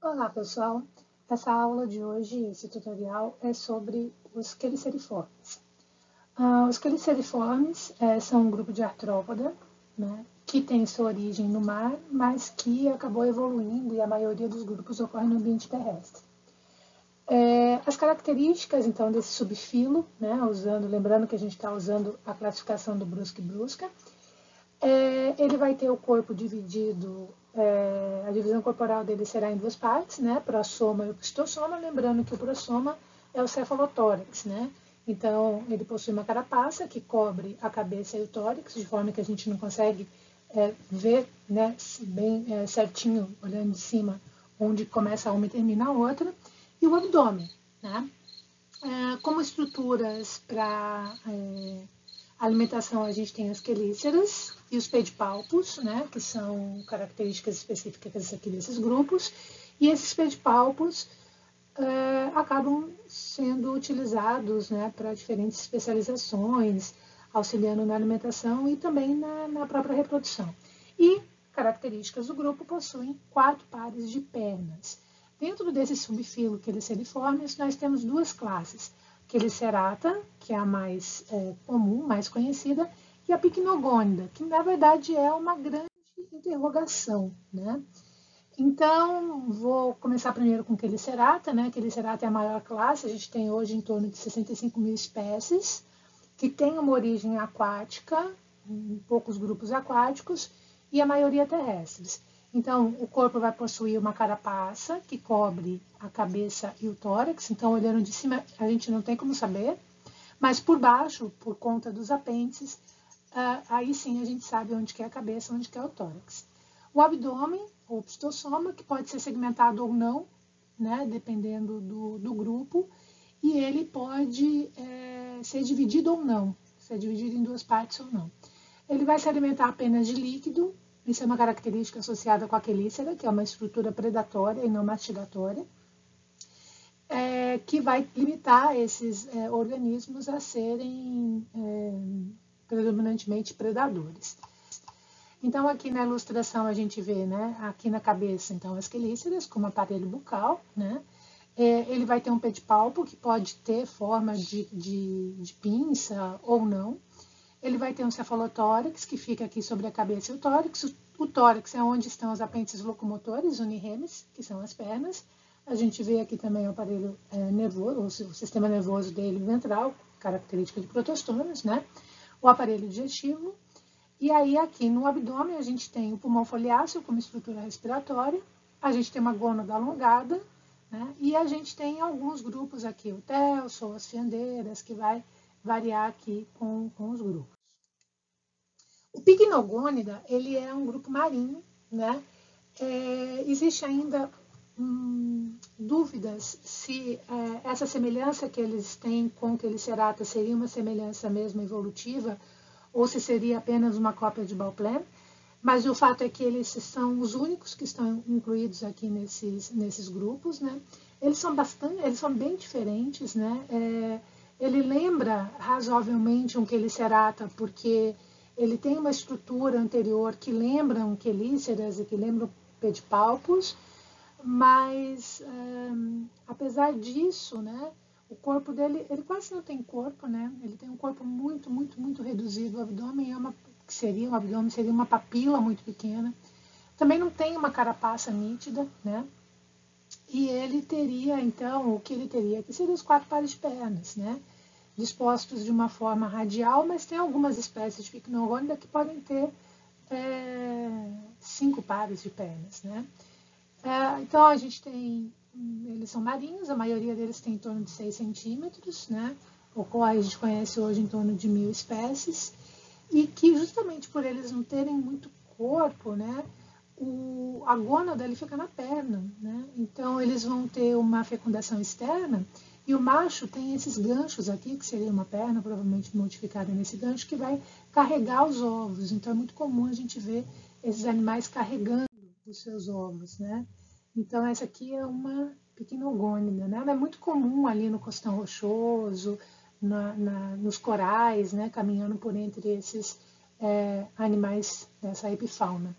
Olá pessoal, essa aula de hoje, esse tutorial é sobre os queliceriformes. Os queliceriformes são um grupo de artrópoda, né, que tem sua origem no mar, mas que acabou evoluindo e a maioria dos grupos ocorre no ambiente terrestre. As características então desse subfilo, né, lembrando que a gente está usando a classificação do Brusca, ele vai ter o corpo dividido, a divisão corporal dele será em duas partes, né, prossoma e opistosoma, lembrando que o prossoma é o cefalotórax, né, então ele possui uma carapaça que cobre a cabeça e o tórax, de forma que a gente não consegue ver, né, bem certinho, olhando de cima, onde começa uma e termina a outra, e o abdômen, né. Como estruturas para alimentação, a gente tem as quelíceras e os pedipalpos, né, que são características específicas aqui desses grupos, e esses pedipalpos acabam sendo utilizados, né, para diferentes especializações, auxiliando na alimentação e também na própria reprodução. E características do grupo possuem 4 pares de pernas. Dentro desse subfilo queliceriformes, nós temos duas classes, Quelicerata, que é a mais comum, mais conhecida, e a Pycnogônida, que na verdade é uma grande interrogação, né? Então, vou começar primeiro com Quelicerata, né? Quelicerata é a maior classe, a gente tem hoje em torno de 65 mil espécies, que tem uma origem aquática, em poucos grupos aquáticos, e a maioria terrestres. Então, o corpo vai possuir uma carapaça que cobre a cabeça e o tórax. Então, olhando de cima, a gente não tem como saber. Mas por baixo, por conta dos apêndices, aí sim a gente sabe onde que é a cabeça, onde que é o tórax. O abdômen, ou opistosoma, que pode ser segmentado ou não, né, dependendo do grupo. E ele pode ser dividido ou não, ser dividido em duas partes ou não. Ele vai se alimentar apenas de líquido. Isso é uma característica associada com a quelícera, que é uma estrutura predatória e não mastigatória, que vai limitar esses organismos a serem predominantemente predadores. Então, aqui na ilustração a gente vê, né, aqui na cabeça, então, as quelíceras, como aparelho bucal, né? Ele vai ter um pedipalpo, que pode ter forma de pinça ou não. Ele vai ter um cefalotórax, que fica aqui sobre a cabeça e o tórax. O tórax é onde estão os apêndices locomotores, uniremes, que são as pernas. A gente vê aqui também o aparelho nervoso, o sistema nervoso dele ventral, característica de protostômios, né? O aparelho digestivo. E aí aqui no abdômen a gente tem o pulmão foliáceo como estrutura respiratória. A gente tem uma gônada alongada, né? E a gente tem alguns grupos aqui, o telso, as fiandeiras, que vai variar aqui com os grupos. O Pycnogônida, ele é um grupo marinho, né? Existe ainda dúvidas se essa semelhança que eles têm com o Quelicerata seria uma semelhança mesmo evolutiva ou se seria apenas uma cópia de Bauplin, mas o fato é que eles são os únicos que estão incluídos aqui nesses grupos, né? Eles são bem diferentes, né? Ele lembra razoavelmente um Quelicerata porque ele tem uma estrutura anterior que lembra um quelíceras e que lembra pedipalpos, mas apesar disso, né, o corpo dele, ele quase não tem corpo, né? Ele tem um corpo muito, muito, muito reduzido. O abdômen o abdômen seria uma papila muito pequena. Também não tem uma carapaça nítida, né? E ele teria, então, o que ele teria? Que seriam os 4 pares de pernas, né? Dispostos de uma forma radial, mas tem algumas espécies de Pycnogônida que podem ter 5 pares de pernas, né? Então, a gente tem, eles são marinhos, a maioria deles tem em torno de 6 centímetros, né? O qual a gente conhece hoje em torno de 1000 espécies, e que justamente por eles não terem muito corpo, né? A gônada ele fica na perna, né? Então eles vão ter uma fecundação externa e o macho tem esses ganchos aqui, que seria uma perna, provavelmente modificada nesse gancho, que vai carregar os ovos. Então é muito comum a gente ver esses animais carregando os seus ovos, né? Então essa aqui é uma Pycnogônida, né? Ela é muito comum ali no costão rochoso, nos corais, né? Caminhando por entre esses animais dessa epifauna.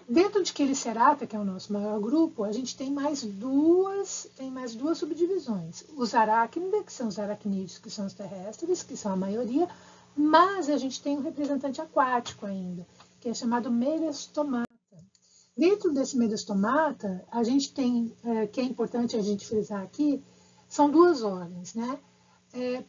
Dentro de Chelicerata, que é o nosso maior grupo, a gente tem mais duas subdivisões. Os aracnídeos, que são os aracnídeos, que são os terrestres, que são a maioria, mas a gente tem um representante aquático ainda, que é chamado Merestomata. Dentro desse Merestomata, a gente tem, que é importante a gente frisar aqui, são duas ordens, né?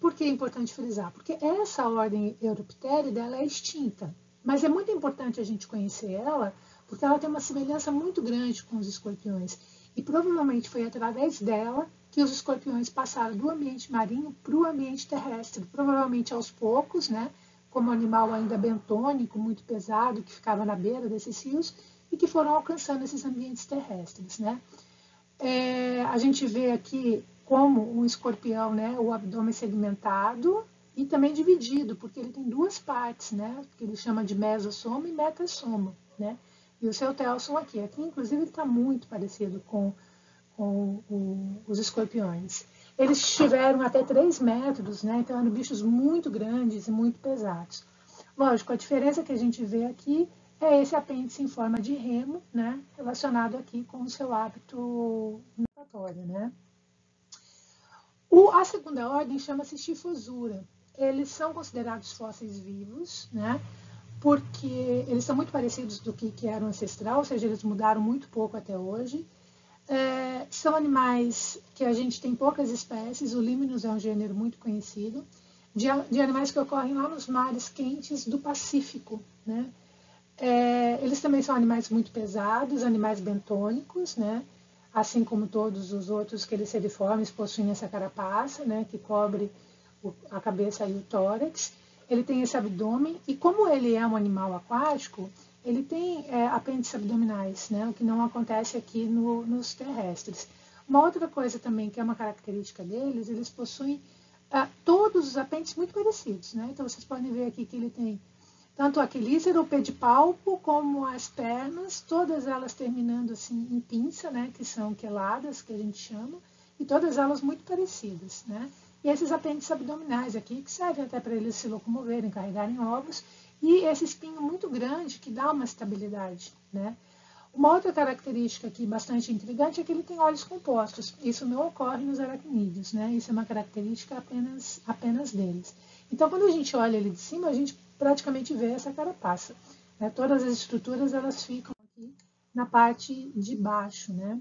Por que é importante frisar? Porque essa ordem Eurypterida ela é extinta, mas é muito importante a gente conhecer ela, porque ela tem uma semelhança muito grande com os escorpiões. E provavelmente foi através dela que os escorpiões passaram do ambiente marinho para o ambiente terrestre, provavelmente aos poucos, né? Como animal ainda bentônico, muito pesado, que ficava na beira desses rios, e que foram alcançando esses ambientes terrestres, né? A gente vê aqui como um escorpião, né, o abdômen segmentado e também dividido, porque ele tem duas partes, né, que ele chama de mesossoma e metassoma, né, e o seu telson aqui inclusive ele está muito parecido com os escorpiões. Eles tiveram até 3 metros, né, então eram bichos muito grandes e muito pesados. Lógico, a diferença que a gente vê aqui é esse apêndice em forma de remo, né, relacionado aqui com o seu hábito natatório, né. A segunda ordem chama-se Schiphosura. Eles são considerados fósseis vivos, né, porque eles são muito parecidos do que era o ancestral, ou seja, eles mudaram muito pouco até hoje. São animais que a gente tem poucas espécies, o Limnos é um gênero muito conhecido, de animais que ocorrem lá nos mares quentes do Pacífico, né. Eles também são animais muito pesados, animais bentônicos, né? Assim como todos os outros queliceriformes possuem essa carapaça, né? Que cobre a cabeça e o tórax. Ele tem esse abdômen e como ele é um animal aquático, ele tem apêndices abdominais, né? O que não acontece aqui nos terrestres. Uma outra coisa também que é uma característica deles, eles possuem todos os apêndices muito parecidos, né? Então vocês podem ver aqui que ele tem tanto a quelícera, o pedipalpo, como as pernas, todas elas terminando assim em pinça, né, que são queladas, que a gente chama, e todas elas muito parecidas, né? E esses apêndices abdominais aqui, que servem até para eles se locomoverem, carregarem ovos, e esse espinho muito grande que dá uma estabilidade, né? Uma outra característica aqui bastante intrigante é que ele tem olhos compostos. Isso não ocorre nos aracnídeos, né? Isso é uma característica apenas deles. Então, quando a gente olha ele de cima, a gente praticamente vê essa carapaça, né? Todas as estruturas elas ficam aqui na parte de baixo, né?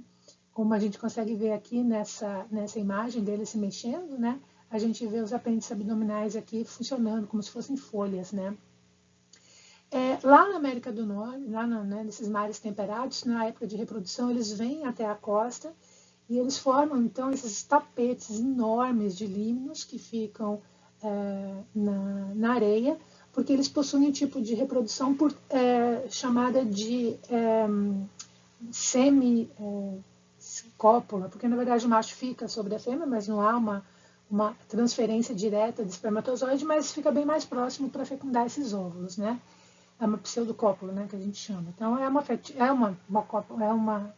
Como a gente consegue ver aqui nessa imagem dele se mexendo, né? A gente vê os apêndices abdominais aqui funcionando como se fossem folhas, né? Lá na América do Norte, lá nesses mares temperados, na época de reprodução, eles vêm até a costa e eles formam, então, esses tapetes enormes de límnos que ficam na areia, porque eles possuem um tipo de reprodução chamada de semicópula, porque, na verdade, o macho fica sobre a fêmea, mas não há uma transferência direta de espermatozoide, mas fica bem mais próximo para fecundar esses óvulos, né? É uma pseudocópula, né, que a gente chama. Então, é uma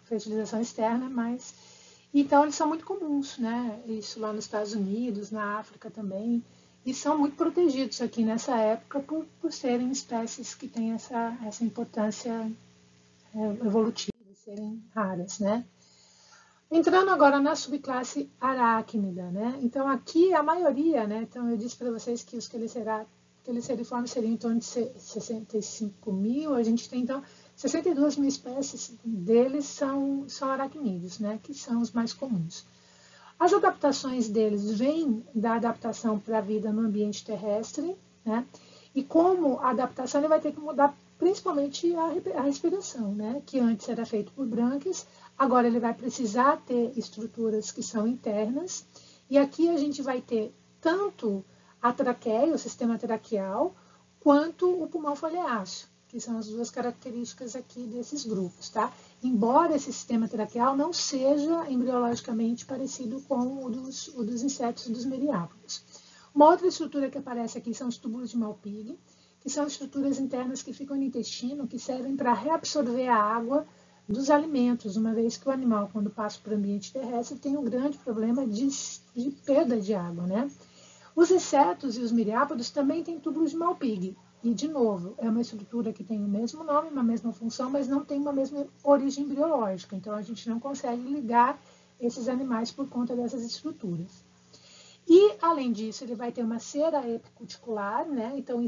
fertilização externa, mas... Então, eles são muito comuns, né? Isso lá nos Estados Unidos, na África também. E são muito protegidos aqui nessa época por serem espécies que têm essa importância evolutiva, serem raras, né? Entrando agora na subclasse aracnida, né? Então, aqui a maioria, né? Então, eu disse para vocês que os queliceriformes seriam em torno de 65 mil, a gente tem, então, 62 mil espécies deles são aracnídeos, né? Que são os mais comuns. As adaptações deles vêm da adaptação para a vida no ambiente terrestre, né? E como a adaptação, ele vai ter que mudar principalmente a respiração, né? Que antes era feito por brânquias, agora ele vai precisar ter estruturas que são internas. E aqui a gente vai ter tanto a traqueia, o sistema traqueal, quanto o pulmão foliáceo, que são as duas características aqui desses grupos, tá? Embora esse sistema traqueal não seja embriologicamente parecido com o dos insetos e dos meriápodos. Uma outra estrutura que aparece aqui são os túbulos de Malpighi, que são estruturas internas que ficam no intestino, que servem para reabsorver a água dos alimentos, uma vez que o animal, quando passa para o ambiente terrestre, tem um grande problema de perda de água, né? Os insetos e os miriápodos também têm túbulos de Malpighi. E, de novo, é uma estrutura que tem o mesmo nome, uma mesma função, mas não tem uma mesma origem biológica. Então, a gente não consegue ligar esses animais por conta dessas estruturas. E, além disso, ele vai ter uma cera epicuticular, né? Então,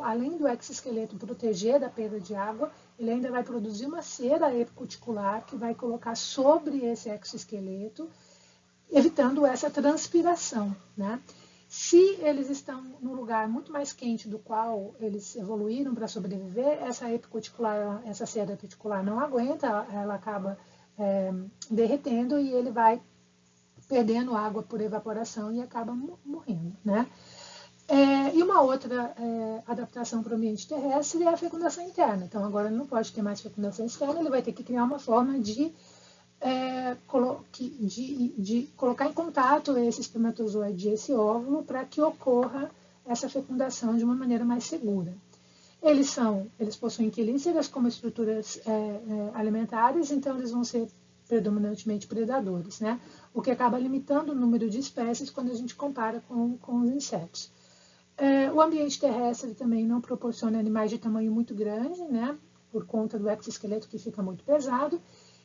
além do exoesqueleto proteger da perda de água, ele ainda vai produzir uma cera epicuticular que vai colocar sobre esse exoesqueleto, evitando essa transpiração, né? Se eles estão num lugar muito mais quente do qual eles evoluíram para sobreviver, essa cera epicuticular não aguenta, ela acaba derretendo e ele vai perdendo água por evaporação e acaba morrendo, né? E uma outra adaptação para o ambiente terrestre é a fecundação interna. Então, agora ele não pode ter mais fecundação externa, ele vai ter que criar uma forma de colocar em contato esse espermatozoide e esse óvulo para que ocorra essa fecundação de uma maneira mais segura. Eles possuem quelíceras como estruturas alimentares, então eles vão ser predominantemente predadores, né? O que acaba limitando o número de espécies quando a gente compara com os insetos. O ambiente terrestre também não proporciona animais de tamanho muito grande, né? Por conta do exoesqueleto que fica muito pesado.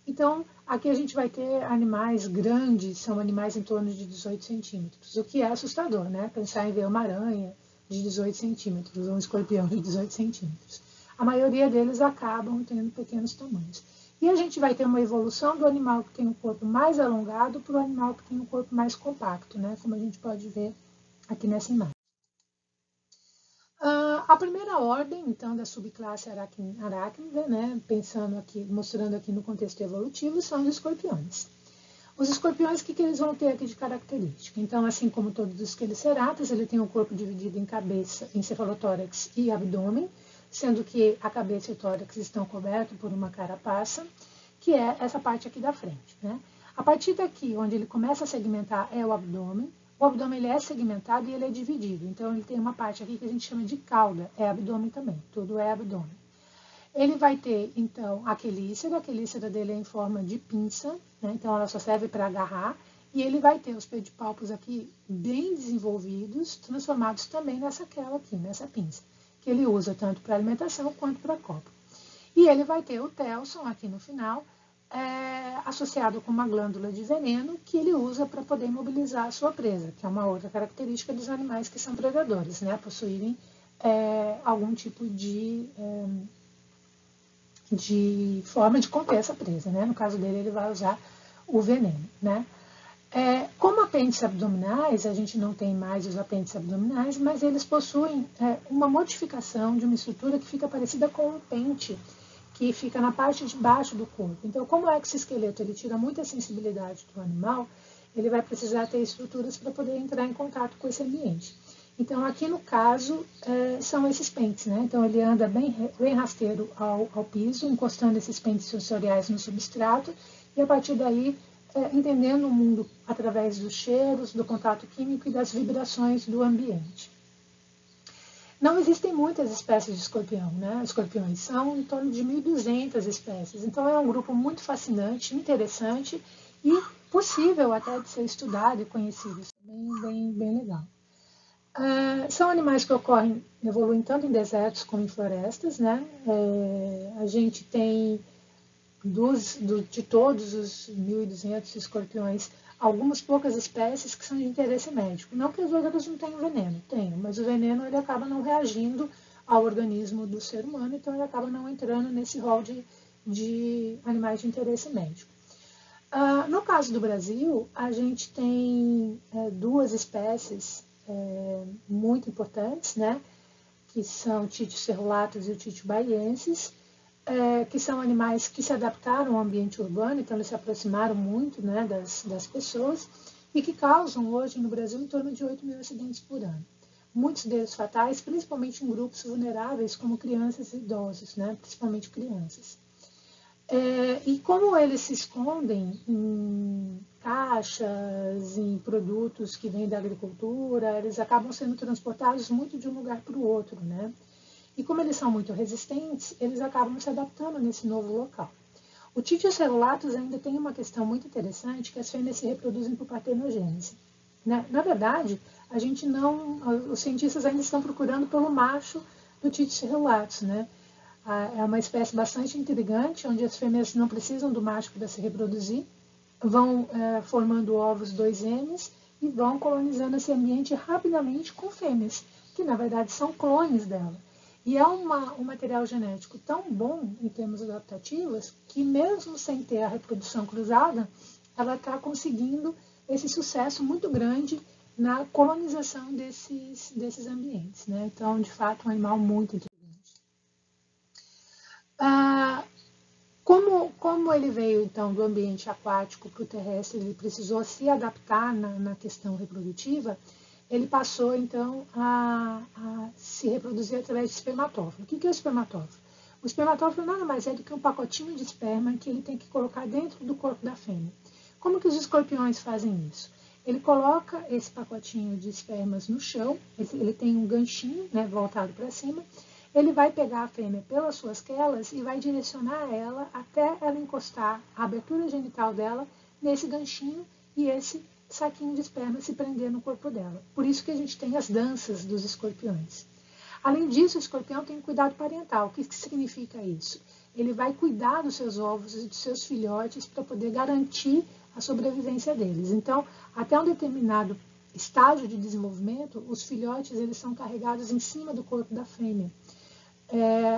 Então, aqui a gente vai ter animais grandes, são animais em torno de 18 centímetros, o que é assustador, né? Pensar em ver uma aranha de 18 centímetros, ou um escorpião de 18 centímetros. A maioria deles acabam tendo pequenos tamanhos. E a gente vai ter uma evolução do animal que tem um corpo mais alongado para o animal que tem um corpo mais compacto, né? Como a gente pode ver aqui nessa imagem. A primeira ordem, então, da subclasse aracnida, né, mostrando aqui no contexto evolutivo, são os escorpiões. Os escorpiões, o que eles vão ter aqui de característica? Então, assim como todos os queliceratas, ele tem o corpo dividido em cabeça, encefalotórax e abdômen, sendo que a cabeça e o tórax estão cobertos por uma carapaça, que é essa parte aqui da frente, né? A partir daqui, onde ele começa a segmentar, é o abdômen. O abdômen ele é segmentado e ele é dividido. Então, ele tem uma parte aqui que a gente chama de cauda. É abdômen também. Tudo é abdômen. Ele vai ter, então, a quelícera dele é em forma de pinça, né? Então ela só serve para agarrar. E ele vai ter os pedipalpos aqui bem desenvolvidos, transformados também nessa pinça, que ele usa tanto para alimentação quanto para copo. E ele vai ter o telson aqui no final, associado com uma glândula de veneno que ele usa para poder imobilizar a sua presa, que é uma outra característica dos animais que são predadores, né? Possuírem algum tipo de forma de conter essa presa, né? No caso dele, ele vai usar o veneno, né? Como apêndices abdominais, a gente não tem mais os apêndices abdominais, mas eles possuem uma modificação de uma estrutura que fica parecida com um pente, que fica na parte de baixo do corpo. Então, como o exoesqueleto ele tira muita sensibilidade do animal, ele vai precisar ter estruturas para poder entrar em contato com esse ambiente. Então, aqui no caso, são esses pentes, né? Então, ele anda bem rasteiro ao piso, encostando esses pentes sensoriais no substrato, e a partir daí, entendendo o mundo através dos cheiros, do contato químico e das vibrações do ambiente. Não existem muitas espécies de escorpião, né? Escorpiões são em torno de 1.200 espécies. Então, é um grupo muito fascinante, interessante e possível até de ser estudado e conhecido. Isso é bem legal. São animais que evoluem tanto em desertos como em florestas, né? A gente tem, de todos os 1.200 escorpiões, algumas poucas espécies que são de interesse médico. Não que as outras não tenham veneno, tem, mas o veneno ele acaba não reagindo ao organismo do ser humano, então ele acaba não entrando nesse rol de animais de interesse médico. No caso do Brasil, a gente tem duas espécies muito importantes, né, que são o Titius cerulatus e o Titius baiensis, que são animais que se adaptaram ao ambiente urbano, então eles se aproximaram muito, né, das pessoas, e que causam hoje no Brasil em torno de 8.000 acidentes por ano. Muitos deles fatais, principalmente em grupos vulneráveis, como crianças e idosos, né, principalmente crianças. E como eles se escondem em caixas, em produtos que vêm da agricultura, eles acabam sendo transportados muito de um lugar para o outro, né? E como eles são muito resistentes, eles acabam se adaptando nesse novo local. O Titius cerulatus ainda tem uma questão muito interessante, que as fêmeas se reproduzem por partenogênese. Na verdade, os cientistas ainda estão procurando pelo macho Otites relatus, né? É uma espécie bastante intrigante, onde as fêmeas não precisam do macho para se reproduzir, vão formando ovos 2Ms e vão colonizando esse ambiente rapidamente com fêmeas, que na verdade são clones dela. E é um material genético tão bom em termos adaptativos que mesmo sem ter a reprodução cruzada, ela está conseguindo esse sucesso muito grande na colonização desses ambientes, né? Então, de fato, um animal muito intrigante. Como ele veio, então, do ambiente aquático para o terrestre, ele precisou se adaptar na questão reprodutiva, ele passou, então, a se reproduzir através de espermatófilo. O que é o espermatófilo? O espermatófilo nada mais é do que um pacotinho de esperma que ele tem que colocar dentro do corpo da fêmea. Como que os escorpiões fazem isso? Ele coloca esse pacotinho de espermas no chão, ele tem um ganchinho, né, voltado para cima, ele vai pegar a fêmea pelas suas quelas e vai direcionar ela até ela encostar a abertura genital dela nesse ganchinho e esse saquinho de esperma se prender no corpo dela. Por isso que a gente tem as danças dos escorpiões. Além disso, o escorpião tem cuidado parental. O que significa isso? Ele vai cuidar dos seus ovos e dos seus filhotes para poder garantir a sobrevivência deles. Então, até um determinado estágio de desenvolvimento, os filhotes eles são carregados em cima do corpo da fêmea.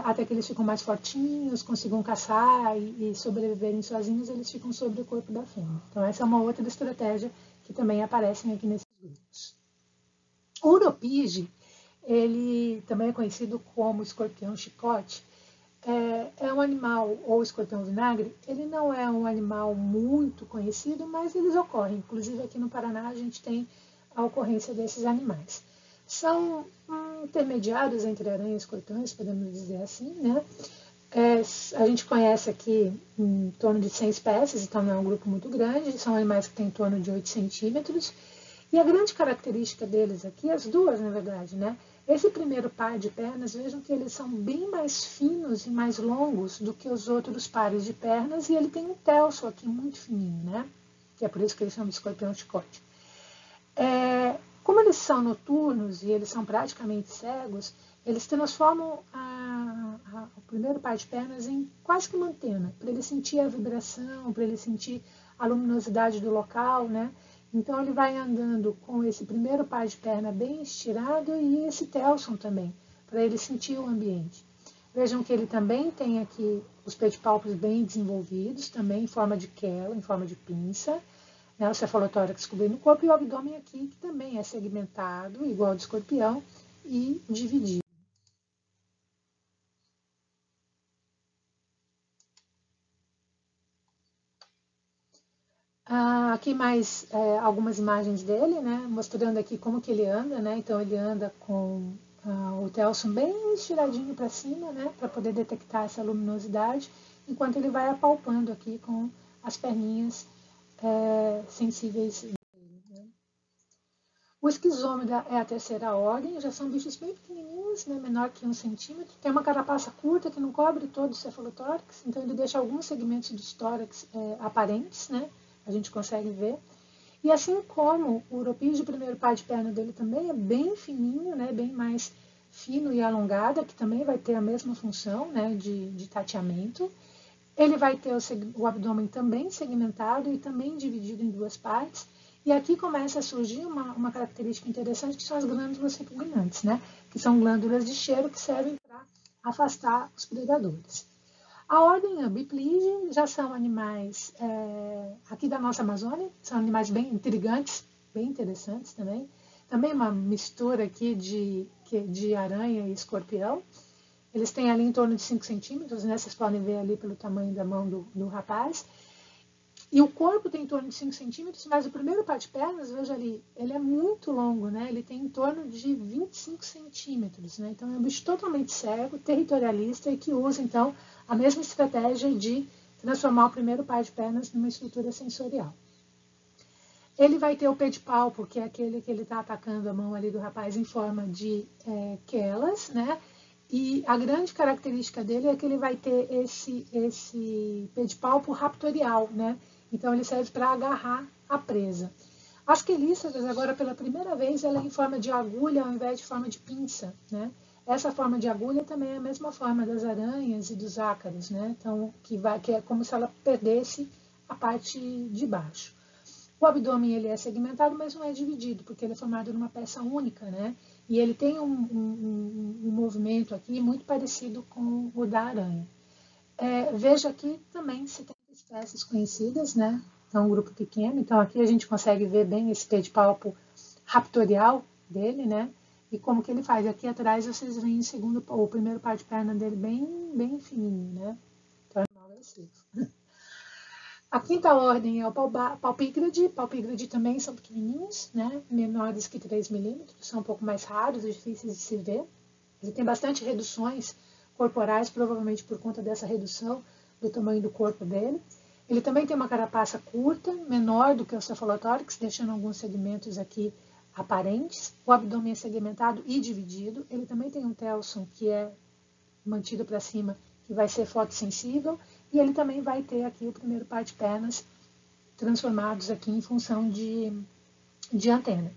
Até que eles ficam mais fortinhos, consigam caçar e sobreviverem sozinhos, eles ficam sobre o corpo da fêmea. Então essa é uma outra estratégia que também aparece aqui nesses grupos. O uropige, ele também é conhecido como escorpião chicote, é um animal, ou escorpião vinagre, ele não é um animal muito conhecido, mas eles ocorrem. Inclusive aqui no Paraná a gente tem a ocorrência desses animais. São intermediários entre aranha e escorpiões, podemos dizer assim, né? A gente conhece aqui em torno de 100 espécies, então não é um grupo muito grande, são animais que têm em torno de 8 centímetros. E a grande característica deles aqui, as duas na verdade, né? Esse primeiro par de pernas, vejam que eles são bem mais finos e mais longos do que os outros pares de pernas, e ele tem um telso aqui muito fininho, né? Que é por isso que eles chamam de escorpião chicote. Como eles são noturnos e eles são praticamente cegos, eles transformam o primeiro par de pernas em quase que uma antena, para ele sentir a vibração, para ele sentir a luminosidade do local, né? Então ele vai andando com esse primeiro par de perna bem estirado e esse telson também, para ele sentir o ambiente. Vejam que ele também tem aqui os pedipalpos bem desenvolvidos, também em forma de quela, em forma de pinça, né, o cefalotórax cobrindo o corpo e o abdômen aqui, que também é segmentado, igual ao do escorpião, e dividido. Aqui mais algumas imagens dele, né, mostrando aqui como que ele anda, né, então ele anda com o telson bem estiradinho para cima, né, para poder detectar essa luminosidade, enquanto ele vai apalpando aqui com as perninhas sensíveis dele, né. O esquizômida é a terceira ordem, já são bichos bem pequenininhos, né, menor que 1 centímetro, tem uma carapaça curta que não cobre todo o cefalotórax, então ele deixa alguns segmentos do tórax aparentes, né, a gente consegue ver. E assim como o uropige, o primeiro par de perna dele também é bem fininho, né, bem mais fino e alongado, que também vai ter a mesma função, né, de tateamento. Ele vai ter o abdômen também segmentado e também dividido em duas partes. E aqui começa a surgir uma característica interessante, que são as glândulas repugnantes, né, que são glândulas de cheiro que servem para afastar os predadores. A ordem Ambiplige já são animais aqui da nossa Amazônia, são animais bem intrigantes, bem interessantes também. Também uma mistura aqui de aranha e escorpião. Eles têm ali em torno de 5 centímetros, né? Vocês podem ver ali pelo tamanho da mão do rapaz. E o corpo tem em torno de 5 centímetros, mas o primeiro par de pernas, veja ali, ele é muito longo, né? Ele tem em torno de 25 centímetros, né? Então é um bicho totalmente cego, territorialista e que usa, então, a mesma estratégia de transformar o primeiro par de pernas numa estrutura sensorial. Ele vai ter o pedipalpo, que é aquele que ele está atacando a mão ali do rapaz em forma de quelas, né? E a grande característica dele é que ele vai ter esse pedipalpo raptorial, né? Então ele serve para agarrar a presa. As quelíceras, agora pela primeira vez, ela é em forma de agulha ao invés de forma de pinça, né? Essa forma de agulha também é a mesma forma das aranhas e dos ácaros, né? Então, que é como se ela perdesse a parte de baixo. O abdômen ele é segmentado, mas não é dividido, porque ele é formado numa peça única, né? E ele tem um movimento aqui muito parecido com o da aranha. Veja aqui também 70 espécies conhecidas, né? Então, um grupo pequeno. Então, aqui a gente consegue ver bem esse pedipalpo raptorial dele, né? E como que ele faz. Aqui atrás vocês veem o primeiro par de perna dele bem fininho, né? Então, é mal agressivo. A quinta ordem é o palpígrade. Palpígrade também são pequenininhos, né? Menores que 3 milímetros, são um pouco mais raros e difíceis de se ver. Ele tem bastante reduções corporais, provavelmente por conta dessa redução do tamanho do corpo dele. Ele também tem uma carapaça curta, menor do que o cefalotórax, deixando alguns segmentos aqui aparentes. O abdômen é segmentado e dividido. Ele também tem um telson que é mantido para cima, que vai ser fotossensível. E ele também vai ter aqui o primeiro par de pernas transformados aqui em função de antena.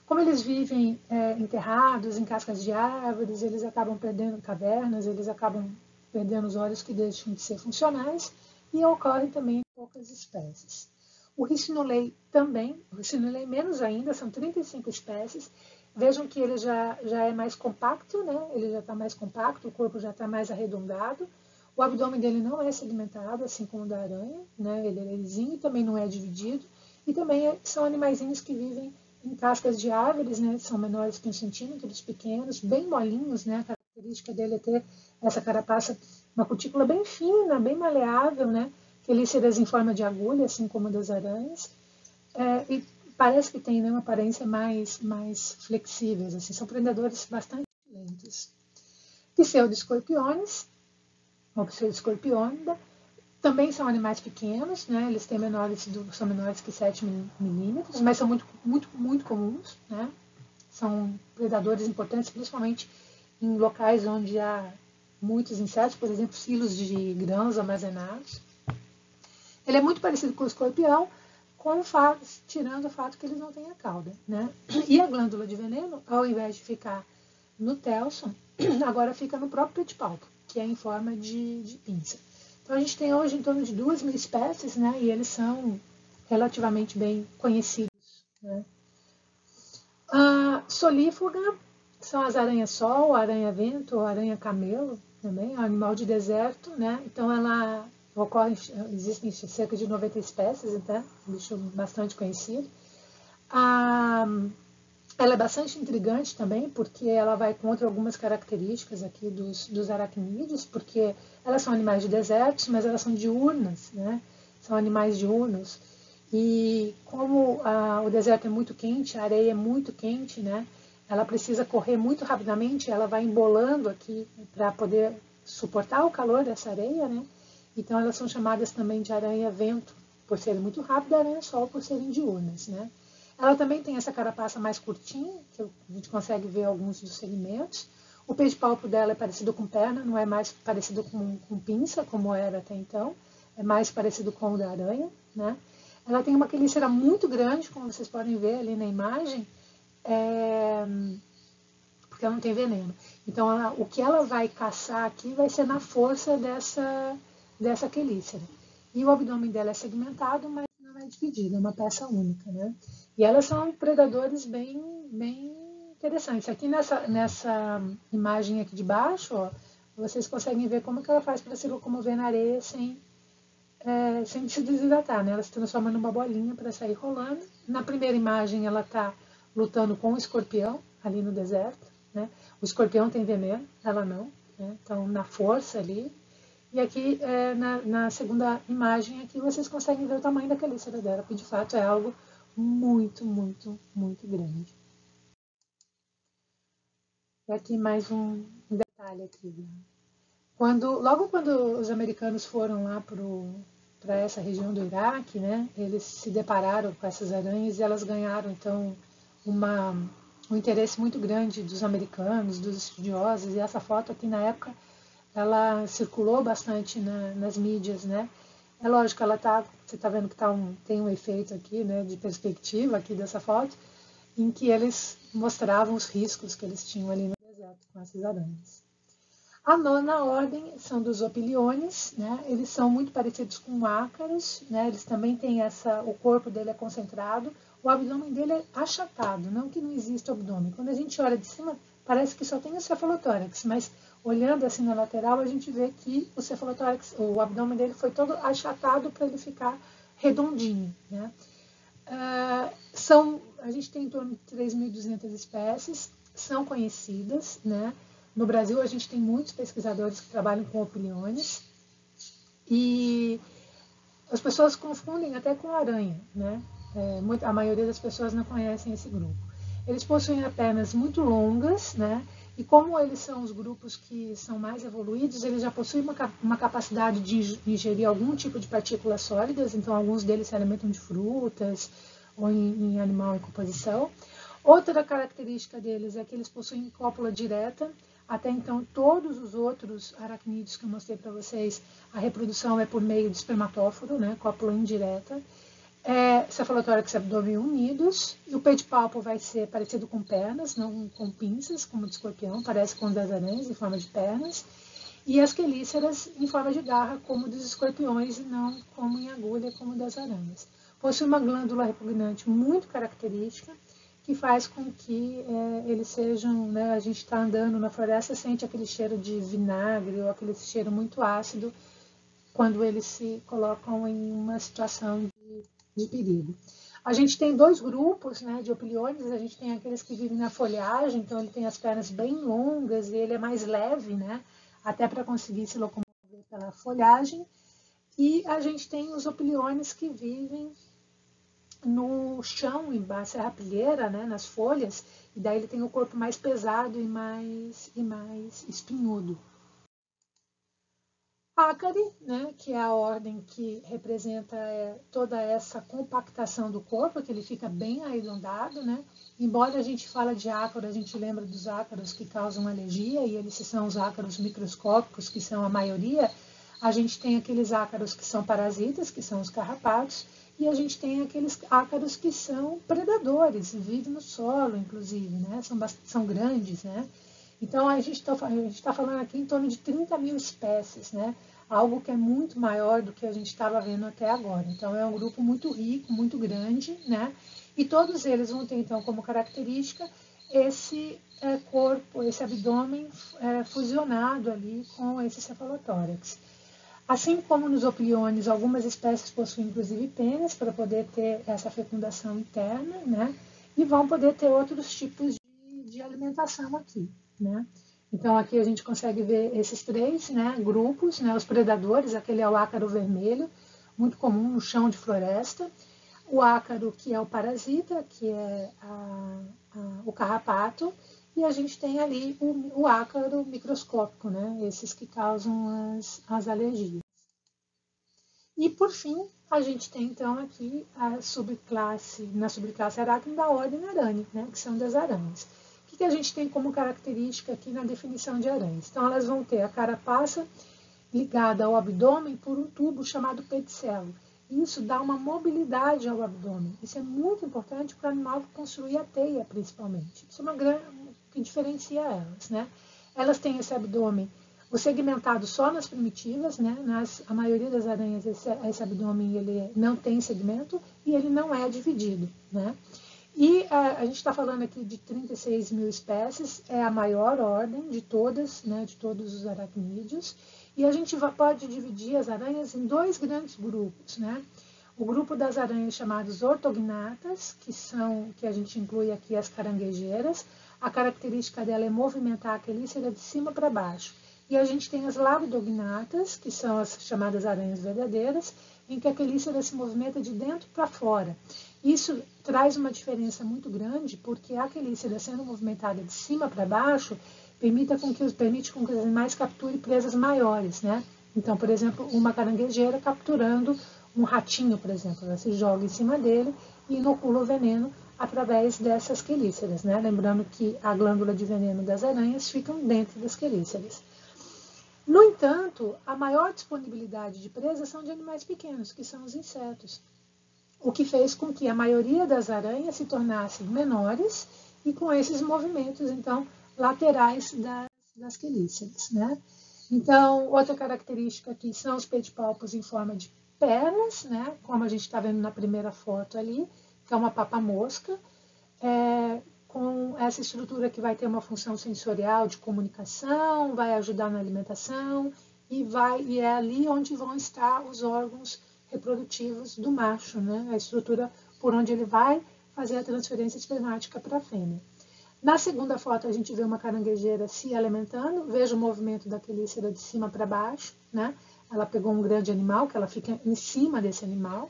Como eles vivem enterrados em cascas de árvores, eles acabam perdendo cavernas, eles acabam perdendo os olhos que deixam de ser funcionais e ocorre também em poucas espécies. O Riccinolei também, o Riccinolei menos ainda, são 35 espécies. Vejam que ele já é mais compacto, né? Ele já está mais compacto, o corpo já está mais arredondado. O abdômen dele não é segmentado, assim como o da aranha, né? Ele é lisinho, também não é dividido. E também são animaizinhos que vivem em cascas de árvores, né? São menores que 1 centímetro, pequenos, bem molinhos, né? A característica dele é ter essa carapaça, uma cutícula bem fina, bem maleável, né? Quelíceras em forma de agulha, assim como a das aranhas. E parece que tem, né, uma aparência mais flexíveis, assim. São predadores bastante lentos. Pseudoescorpiones, ou pseudoscorpionida, também são animais pequenos, né? Eles são menores que 7 milímetros, mas são muito comuns, né? São predadores importantes, principalmente em locais onde há muitos insetos, por exemplo, silos de grãos armazenados. Ele é muito parecido com o escorpião, tirando o fato que eles não têm a cauda, né? E a glândula de veneno, ao invés de ficar no telson, agora fica no próprio pedipalpo, que é em forma de pinça. Então a gente tem hoje em torno de 2.000 espécies, né? E eles são relativamente bem conhecidos, né? A solífuga são as aranha-sol, aranha-vento, aranha-camelo também, é um animal de deserto, né? Então existem cerca de 90 espécies, então, um bicho bastante conhecido. Ela é bastante intrigante também, porque ela vai contra algumas características aqui dos aracnídeos, porque elas são animais de desertos, mas elas são diurnas, né? São animais diurnos. E como o deserto é muito quente, a areia é muito quente, né? Ela precisa correr muito rapidamente, ela vai embolando aqui para poder suportar o calor dessa areia, né? Então elas são chamadas também de aranha-vento, por serem muito rápidas, aranha-sol por serem diurnas, né? Ela também tem essa carapaça mais curtinha, que a gente consegue ver alguns dos segmentos. O pedipalpo dela é parecido com perna, não é mais parecido com pinça, como era até então. É mais parecido com o da aranha, né? Ela tem uma quelícera muito grande, como vocês podem ver ali na imagem, porque ela não tem veneno. Então, o que ela vai caçar aqui vai ser na força dessa quelícera. E o abdômen dela é segmentado, mas não é dividido, é uma peça única, né? E elas são predadores bem interessantes. Aqui nessa imagem aqui de baixo, ó, vocês conseguem ver como que ela faz para se locomover na areia sem se desidratar, né? Ela se transforma numa bolinha para sair rolando. Na primeira imagem ela está lutando com o escorpião ali no deserto, né? O escorpião tem veneno, ela não, né? Então na força ali. E aqui na segunda imagem aqui vocês conseguem ver o tamanho da quelícera dela, que de fato é algo muito grande. E aqui mais um detalhe aqui. Logo quando os americanos foram lá para essa região do Iraque, né, eles se depararam com essas aranhas e elas ganharam, então, um interesse muito grande dos americanos, dos estudiosos, e essa foto aqui, na época, ela circulou bastante nas mídias, né. É lógico, você está vendo que tem um efeito aqui, né, de perspectiva aqui dessa foto, em que eles mostravam os riscos que eles tinham ali no deserto. contato com essas aranhas. A nona ordem são dos opiliones, né? Eles são muito parecidos com ácaros, né? Eles também têm o corpo dele é concentrado, o abdômen dele é achatado, não que não exista abdômen. Quando a gente olha de cima, parece que só tem o cefalotórax, mas olhando assim na lateral, a gente vê que o cefalotórax, o abdômen dele foi todo achatado para ele ficar redondinho, né? A gente tem em torno de 3.200 espécies, são conhecidas, né? No Brasil, a gente tem muitos pesquisadores que trabalham com opiliones e as pessoas confundem até com aranha, né? A maioria das pessoas não conhecem esse grupo. Eles possuem pernas muito longas, né? E como eles são os grupos que são mais evoluídos, eles já possuem uma capacidade de ingerir algum tipo de partículas sólidas, então alguns deles se alimentam de frutas ou em animal em composição. Outra característica deles é que eles possuem cópula direta. Até então, todos os outros aracnídeos que eu mostrei para vocês, a reprodução é por meio de espermatóforo, né, cópula indireta. Cefalotórax e abdômen unidos, e o pedipalpo vai ser parecido com pernas, não com pinças, como de escorpião, parece com das aranhas, em forma de pernas, e as quelíceras em forma de garra, como dos escorpiões, e não como em agulha, como das aranhas. Possui uma glândula repugnante muito característica, que faz com que eles sejam, né, a gente está andando na floresta, sente aquele cheiro de vinagre, ou aquele cheiro muito ácido, quando eles se colocam em uma situação de perigo. A gente tem dois grupos, né, de opiliones. A gente tem aqueles que vivem na folhagem, então ele tem as pernas bem longas e ele é mais leve, né, até para conseguir se locomover pela folhagem. E a gente tem os opiliones que vivem no chão, embaixo da serrapilheira, né, nas folhas, e daí ele tem o corpo mais pesado e mais espinhudo. Ácari, né, que é a ordem que representa toda essa compactação do corpo, que ele fica bem arredondado, né? Embora a gente fale de ácaro, a gente lembra dos ácaros que causam alergia, e eles são os ácaros microscópicos, que são a maioria. A gente tem aqueles ácaros que são parasitas, que são os carrapatos, e a gente tem aqueles ácaros que são predadores, vivem no solo, inclusive, né? São grandes, né? Então, a gente está falando aqui em torno de 30.000 espécies, né? Algo que é muito maior do que a gente estava vendo até agora. Então, é um grupo muito rico, muito grande, né? E todos eles vão ter, então, como característica esse corpo, esse abdômen fusionado ali com esse cefalotórax. Assim como nos opiliones, algumas espécies possuem, inclusive, penas para poder ter essa fecundação interna, né? E vão poder ter outros tipos de alimentação aqui, né? Então, aqui a gente consegue ver esses três, né, grupos, né, os predadores. Aquele é o ácaro vermelho, muito comum no chão de floresta. O ácaro, que é o parasita, que é o carrapato. E a gente tem ali o ácaro microscópico, né, esses que causam as alergias. E, por fim, a gente tem, então, aqui na subclasse aracnida, a ordem aranha, né, que são das aranhas. O que a gente tem como característica aqui na definição de aranhas? Então, elas vão ter a carapaça ligada ao abdômen por um tubo chamado pedicelo. Isso dá uma mobilidade ao abdômen. Isso é muito importante para o animal construir a teia, principalmente. Isso é uma grande que diferencia elas, né? Elas têm esse abdômen, o segmentado só nas primitivas, né? A maioria das aranhas, esse abdômen ele não tem segmento e ele não é dividido, né? E a gente está falando aqui de 36.000 espécies, é a maior ordem de todas, né, de todos os aracnídeos. E a gente pode dividir as aranhas em dois grandes grupos, né? O grupo das aranhas chamadas ortognatas, que a gente inclui aqui as caranguejeiras. A característica dela é movimentar a quelícera de cima para baixo. E a gente tem as labidognatas, que são as chamadas aranhas verdadeiras, em que a quelícera se movimenta de dentro para fora. Isso traz uma diferença muito grande, porque a quelícera sendo movimentada de cima para baixo, permite com que os animais capturem presas maiores, né? Então, por exemplo, uma caranguejeira capturando um ratinho, por exemplo, ela se joga em cima dele e inocula o veneno através dessas quelíceras, né? Lembrando que a glândula de veneno das aranhas fica dentro das quelíceras. No entanto, a maior disponibilidade de presas são de animais pequenos, que são os insetos, o que fez com que a maioria das aranhas se tornassem menores e com esses movimentos, então, laterais das quelíceras, né? Então, outra característica aqui são os pedipalpos em forma de pernas, né? Como a gente está vendo na primeira foto ali, que é uma papa-mosca, com essa estrutura que vai ter uma função sensorial de comunicação, vai ajudar na alimentação e é ali onde vão estar os órgãos reprodutivos do macho, né? A estrutura por onde ele vai fazer a transferência espermática para a fêmea. Na segunda foto, a gente vê uma caranguejeira se alimentando, veja o movimento da quelícera de cima para baixo, né? Ela pegou um grande animal, que ela fica em cima desse animal,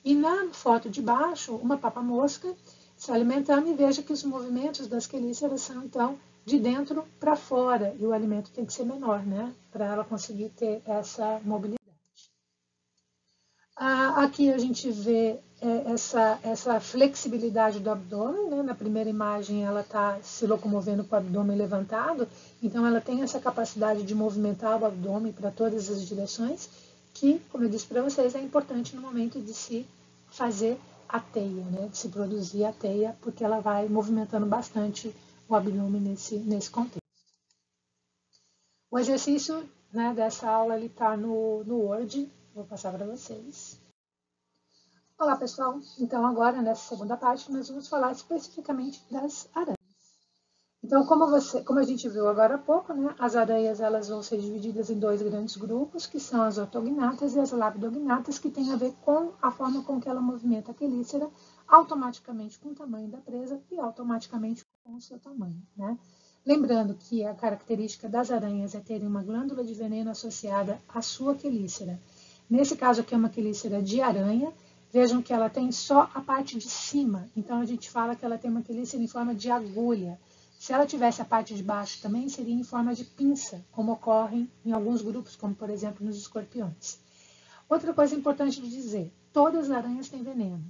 e na foto de baixo, uma papa-mosca se alimentando, e veja que os movimentos das quelíceras são, então, de dentro para fora, e o alimento tem que ser menor, né? Para ela conseguir ter essa mobilidade. Aqui a gente vê essa flexibilidade do abdômen, né? Na primeira imagem ela está se locomovendo com o abdômen levantado, então ela tem essa capacidade de movimentar o abdômen para todas as direções, que, como eu disse para vocês, é importante no momento de se fazer a teia, né? De se produzir a teia, porque ela vai movimentando bastante o abdômen nesse contexto. O exercício, né, dessa aula está no Word, vou passar para vocês. Olá, pessoal. Então, agora, nessa segunda parte, nós vamos falar especificamente das aranhas. Então, como a gente viu agora há pouco, né, as aranhas elas vão ser divididas em dois grandes grupos, que são as ortognatas e as labidognatas, que tem a ver com a forma com que ela movimenta a quelícera, automaticamente com o tamanho da presa e automaticamente com o seu tamanho, né? Lembrando que a característica das aranhas é terem uma glândula de veneno associada à sua quelícera. Nesse caso aqui é uma quelícera de aranha. Vejam que ela tem só a parte de cima, então a gente fala que ela tem uma quelícera em forma de agulha. Se ela tivesse a parte de baixo também, seria em forma de pinça, como ocorre em alguns grupos, como por exemplo nos escorpiões. Outra coisa importante de dizer, todas as aranhas têm veneno.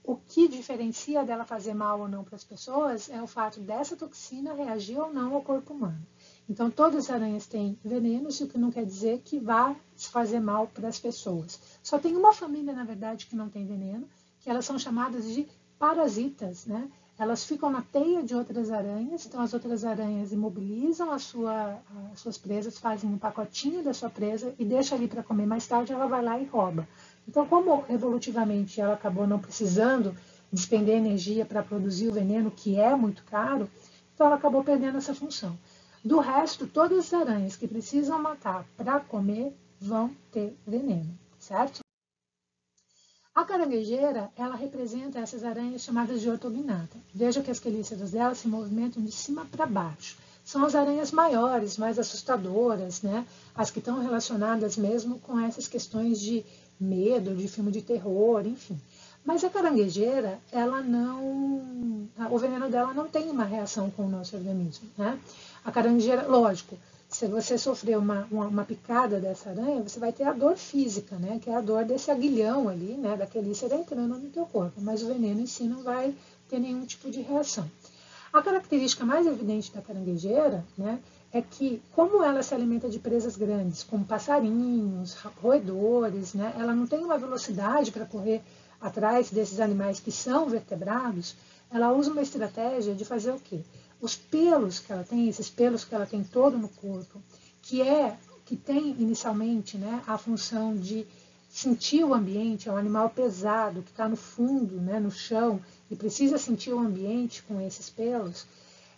O que diferencia dela fazer mal ou não para as pessoas é o fato dessa toxina reagir ou não ao corpo humano. Então, todas as aranhas têm venenos, o que não quer dizer que vá fazer mal para as pessoas. Só tem uma família, na verdade, que não tem veneno, que elas são chamadas de parasitas, né? Elas ficam na teia de outras aranhas, então as outras aranhas imobilizam as suas presas, fazem um pacotinho da sua presa e deixa ali para comer. Mais tarde ela vai lá e rouba. Então, como evolutivamente ela acabou não precisando despender energia para produzir o veneno, que é muito caro, então ela acabou perdendo essa função. Do resto, todas as aranhas que precisam matar para comer vão ter veneno, certo? A caranguejeira, ela representa essas aranhas chamadas de ortognata. Veja que as quelíceras dela se movimentam de cima para baixo. São as aranhas maiores, mais assustadoras, né? As que estão relacionadas mesmo com essas questões de medo, de filme de terror, enfim. Mas a caranguejeira, o veneno dela não tem uma reação com o nosso organismo, né? A caranguejeira, lógico, se você sofrer uma picada dessa aranha, você vai ter a dor física, né? Que é a dor desse aguilhão ali, né? Da quelícera entrando no teu corpo, mas o veneno em si não vai ter nenhum tipo de reação. A característica mais evidente da caranguejeira, né, é que, como ela se alimenta de presas grandes, como passarinhos, roedores, né, ela não tem uma velocidade para correr atrás desses animais que são vertebrados, ela usa uma estratégia de fazer o quê? Os pelos que ela tem, esses pelos que ela tem todo no corpo, que tem inicialmente, né, a função de sentir o ambiente, é um animal pesado que está no fundo, né, no chão, e precisa sentir o ambiente com esses pelos,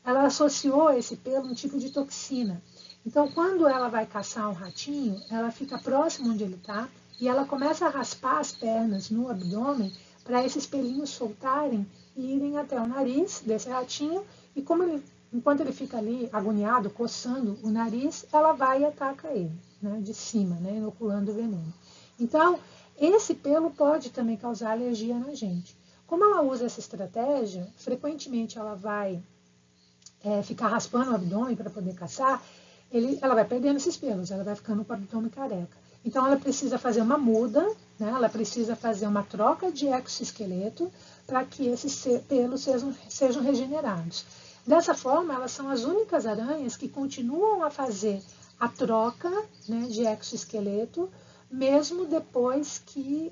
ela associou esse pelo a um tipo de toxina. Então, quando ela vai caçar um ratinho, ela fica próximo onde ele está e ela começa a raspar as pernas no abdômen para esses pelinhos soltarem e irem até o nariz desse ratinho. E enquanto ele fica ali agoniado, coçando o nariz, ela vai e ataca ele, né, de cima, né, inoculando o veneno. Então, esse pelo pode também causar alergia na gente. Como ela usa essa estratégia, frequentemente ela vai ficar raspando o abdômen para poder caçar, ela vai perdendo esses pelos, ela vai ficando com o abdômen careca. Então ela precisa fazer uma muda, né? Ela precisa fazer uma troca de exoesqueleto para que esses pelos sejam regenerados. Dessa forma, elas são as únicas aranhas que continuam a fazer a troca, né, de exoesqueleto, mesmo depois que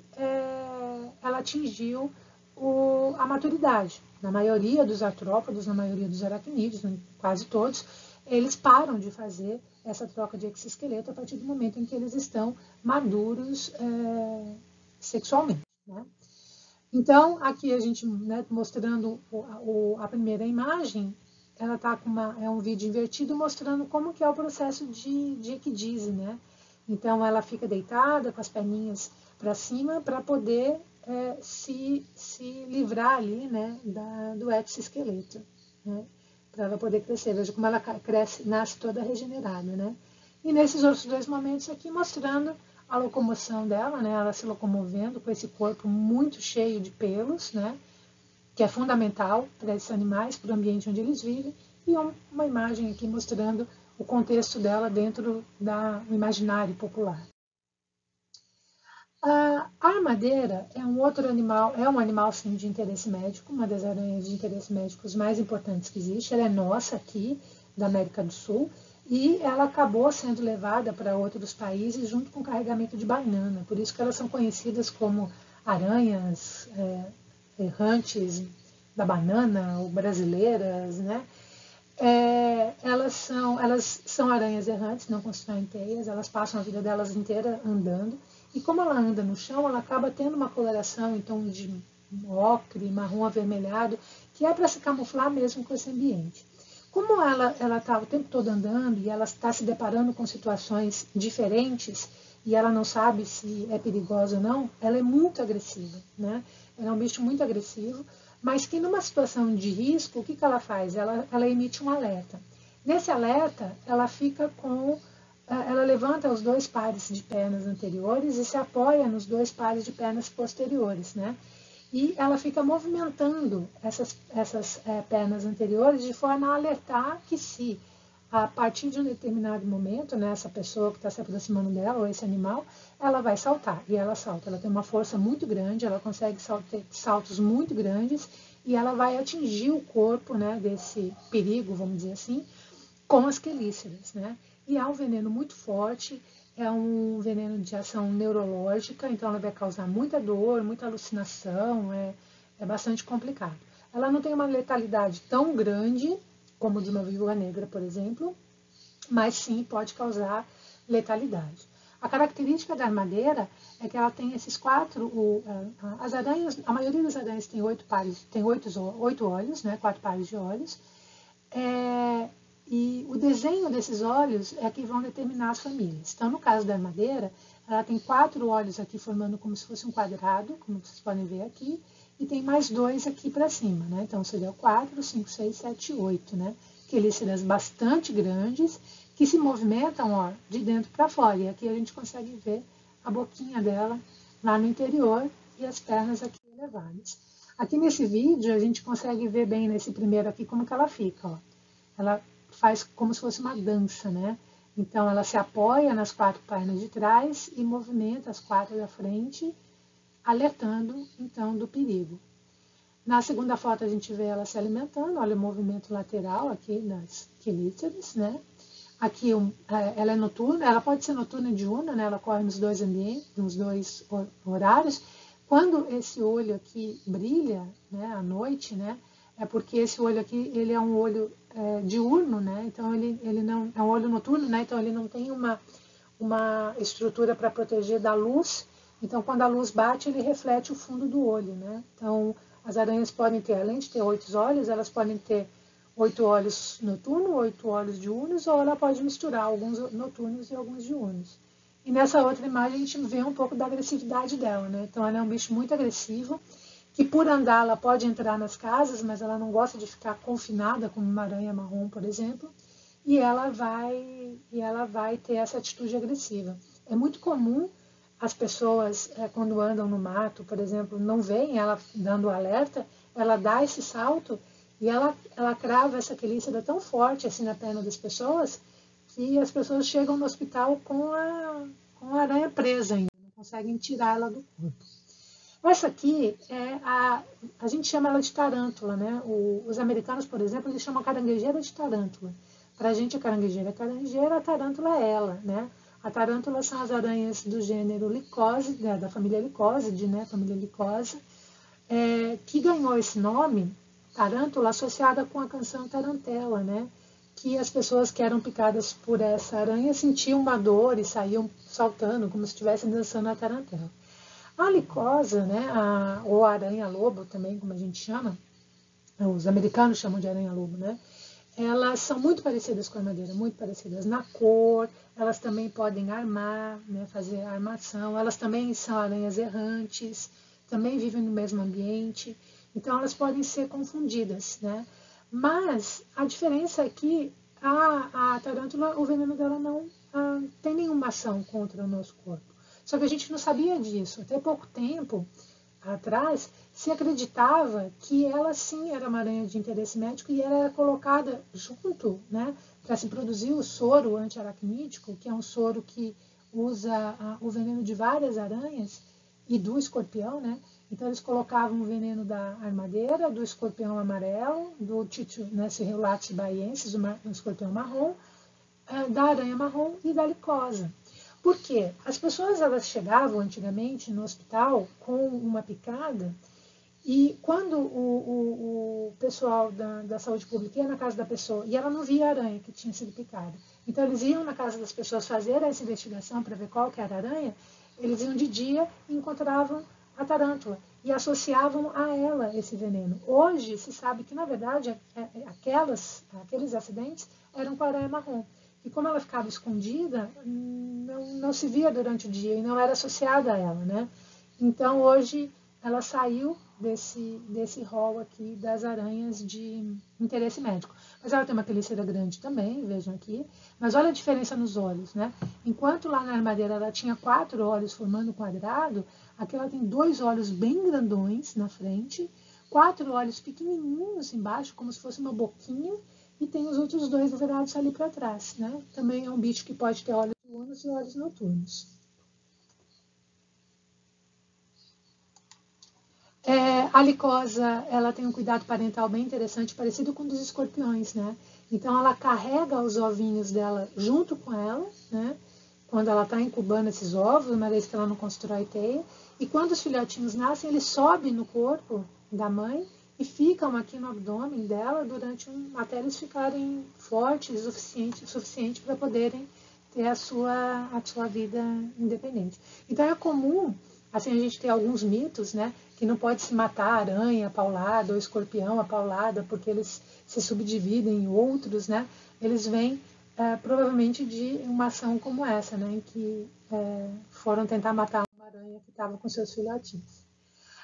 ela atingiu a maturidade. Na maioria dos artrópodos, na maioria dos aracnídeos, quase todos, eles param de fazer essa troca de exoesqueleto a partir do momento em que eles estão maduros sexualmente, né? Então, aqui a gente, né, mostrando a primeira imagem, ela está com é um vídeo invertido mostrando como que é o processo de equidise, né? Então, ela fica deitada com as perninhas para cima para poder se livrar ali, né, do exoesqueleto, né? Para ela poder crescer. Veja como ela cresce, nasce toda regenerada, né? E nesses outros dois momentos aqui mostrando a locomoção dela, né? Ela se locomovendo com esse corpo muito cheio de pelos, né? Que é fundamental para esses animais, para o ambiente onde eles vivem, e uma imagem aqui mostrando o contexto dela dentro do imaginário popular. A armadeira é um outro animal, é um animal sim de interesse médico, uma das aranhas de interesse médico mais importantes que existe. Ela é nossa aqui, da América do Sul, e ela acabou sendo levada para outros países junto com carregamento de banana. Por isso que elas são conhecidas como aranhas errantes da banana, ou brasileiras, né? Elas são aranhas errantes, não constroem teias, elas passam a vida delas inteira andando. E como ela anda no chão, ela acaba tendo uma coloração em tom de ocre, marrom avermelhado, que é para se camuflar mesmo com esse ambiente. Como ela está o tempo todo andando e ela está se deparando com situações diferentes e ela não sabe se é perigosa ou não, ela é muito agressiva, né? Ela é um bicho muito agressivo, mas que numa situação de risco, o que ela faz? Ela emite um alerta. Nesse alerta, ela levanta os dois pares de pernas anteriores e se apoia nos dois pares de pernas posteriores, né? E ela fica movimentando essas pernas anteriores de forma a alertar que se a partir de um determinado momento, né, essa pessoa que está se aproximando dela, ou esse animal, ela vai saltar. E ela salta. Ela tem uma força muito grande, ela consegue saltos muito grandes e ela vai atingir o corpo, né, desse perigo, vamos dizer assim, com as quelíceras, né? E é um veneno muito forte, é um veneno de ação neurológica, então ela vai causar muita dor, muita alucinação, é bastante complicado. Ela não tem uma letalidade tão grande como de uma viúva negra, por exemplo, mas sim pode causar letalidade. A característica da armadeira é que ela tem esses as aranhas, a maioria das aranhas tem 8 olhos, né, 4 pares de olhos, e o desenho desses olhos é que vão determinar as famílias. Então, no caso da armadeira, ela tem 4 olhos aqui formando como se fosse um quadrado, como vocês podem ver aqui, e tem mais 2 aqui para cima, né? Então, seria 4, 5, 6, 7, 8, né? Quelíceras bastante grandes, que se movimentam, ó, de dentro para fora. E aqui a gente consegue ver a boquinha dela lá no interior e as pernas aqui elevadas. Aqui nesse vídeo, a gente consegue ver bem nesse primeiro aqui como que ela fica, ó. Ela faz como se fosse uma dança, né? Então, ela se apoia nas 4 pernas de trás e movimenta as 4 da frente, alertando, então, do perigo. Na segunda foto, a gente vê ela se alimentando, olha o movimento lateral aqui das quelíceras, né? Aqui, ela é noturna, ela pode ser noturna e diurna, né? Ela corre nos dois ambientes, nos dois horários. Quando esse olho aqui brilha, né, à noite, né? É porque esse olho aqui, ele é um olho diurno, né? Então, ele não é um olho noturno, né? Então, ele não tem uma estrutura para proteger da luz. Então, quando a luz bate, ele reflete o fundo do olho, né? Então, as aranhas podem ter, além de ter 8 olhos, elas podem ter 8 olhos noturnos, 8 olhos diurnos, ou ela pode misturar alguns noturnos e alguns diurnos. E nessa outra imagem a gente vê um pouco da agressividade dela, né? Então, ela é um bicho muito agressivo, que por andar ela pode entrar nas casas, mas ela não gosta de ficar confinada, como uma aranha marrom, por exemplo, e ela vai ter essa atitude agressiva. É muito comum as pessoas, quando andam no mato, por exemplo, não veem ela dando alerta, ela dá esse salto e ela crava essa quelícera tão forte assim na perna das pessoas que as pessoas chegam no hospital com a aranha presa ainda, não conseguem tirar ela do corpo. Essa aqui a gente chama ela de tarântula, né? Os americanos, por exemplo, eles chamam a caranguejeira de tarântula. Para a gente, a caranguejeira é caranguejeira, a tarântula é ela, né? A tarântula são as aranhas do gênero Licose, da família Licosidae, né? Família Licose. que ganhou esse nome, tarântula, associada com a canção Tarantela, né? Que as pessoas que eram picadas por essa aranha sentiam uma dor e saíam saltando, como se estivessem dançando a tarantela. A licosa, né, ou aranha-lobo também, como a gente chama, os americanos chamam de aranha-lobo, né? Elas são muito parecidas com a armadeira, muito parecidas na cor, elas também podem armar, né, fazer armação, elas também são aranhas errantes, também vivem no mesmo ambiente, então elas podem ser confundidas, né? Mas a diferença é que a tarântula, o veneno dela não tem nenhuma ação contra o nosso corpo. Só que a gente não sabia disso. Até pouco tempo atrás, se acreditava que ela sim era uma aranha de interesse médico e ela era colocada junto, né, para se produzir o soro antiaracnídeo, que é um soro que usa o veneno de várias aranhas e do escorpião, né? Então eles colocavam o veneno da armadeira, do escorpião amarelo, do Cirriolates baiensis, do escorpião marrom, da aranha marrom e da licosa. Por quê? As pessoas elas chegavam antigamente no hospital com uma picada e quando o pessoal da saúde pública ia na casa da pessoa e ela não via a aranha que tinha sido picada, então eles iam na casa das pessoas fazer essa investigação para ver qual que era a aranha, eles iam de dia e encontravam a tarântula e associavam a ela esse veneno. Hoje se sabe que, na verdade, aqueles acidentes eram com a aranha marrom. E como ela ficava escondida, não se via durante o dia e não era associada a ela, né? Então, hoje, ela saiu desse rol aqui das aranhas de interesse médico. Mas ela tem uma quelícera grande também, vejam aqui. Mas olha a diferença nos olhos, né? Enquanto lá na armadeira ela tinha 4 olhos formando um quadrado, aqui ela tem 2 olhos bem grandões na frente, 4 olhos pequenininhos embaixo, como se fosse uma boquinha, e tem os outros 2 virados ali para trás, né? Também é um bicho que pode ter olhos diurnos e olhos noturnos. A licosa, ela tem um cuidado parental bem interessante, parecido com o dos escorpiões, né? Então, ela carrega os ovinhos dela junto com ela, né? Quando ela está incubando esses ovos, uma vez que ela não constrói teia. E quando os filhotinhos nascem, eles sobem no corpo da mãe e ficam aqui no abdômen dela até eles ficarem fortes o suficiente para poderem ter a sua vida independente. Então, é comum, assim, a gente ter alguns mitos, né? Que não pode se matar aranha paulada ou escorpião a paulada, porque eles se subdividem em outros, né? Eles vêm provavelmente de uma ação como essa, né? Em que foram tentar matar uma aranha que estava com seus filhotinhos.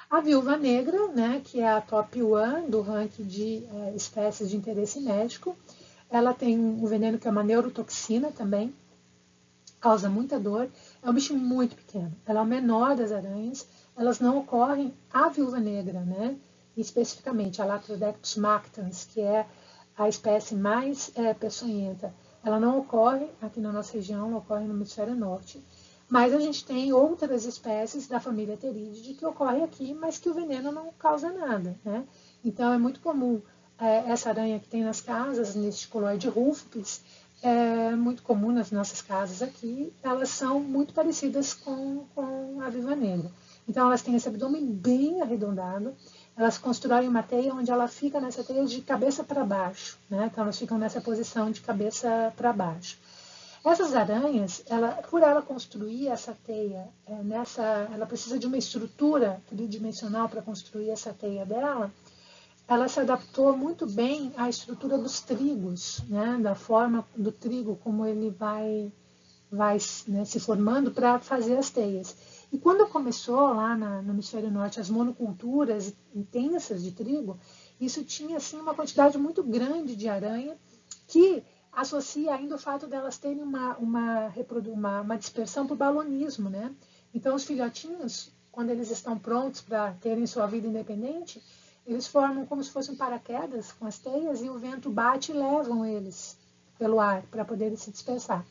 A viúva negra, né? Que é a top 1 do ranking de espécies de interesse médico, ela tem um veneno que é uma neurotoxina também, causa muita dor, é um bicho muito pequeno, ela é o menor das aranhas, elas não ocorrem a viúva negra, né? Especificamente a Latrodectus mactans, que é a espécie mais peçonhenta, ela não ocorre aqui na nossa região, ela ocorre no hemisfério norte, mas a gente tem outras espécies da família Pteridide que ocorrem aqui, mas que o veneno não causa nada, né? Então é muito comum essa aranha que tem nas casas, Nesticuloide rufus, é muito comum nas nossas casas aqui, elas são muito parecidas com a viúva negra. Então, elas têm esse abdômen bem arredondado, elas constroem uma teia onde ela fica nessa teia de cabeça para baixo, né? Então, elas ficam nessa posição de cabeça para baixo. Essas aranhas, por ela construir essa teia, ela precisa de uma estrutura tridimensional para construir essa teia dela, ela se adaptou muito bem à estrutura dos trigos, né? Da forma do trigo, como ele vai né, se formando para fazer as teias. E quando começou lá no hemisfério norte as monoculturas intensas de trigo, isso tinha assim, uma quantidade muito grande de aranha que associa ainda o fato delas terem uma dispersão por balonismo, né? Então os filhotinhos, quando eles estão prontos para terem sua vida independente, eles formam como se fossem paraquedas com as teias e o vento bate e levam eles pelo ar para poderem se dispersar.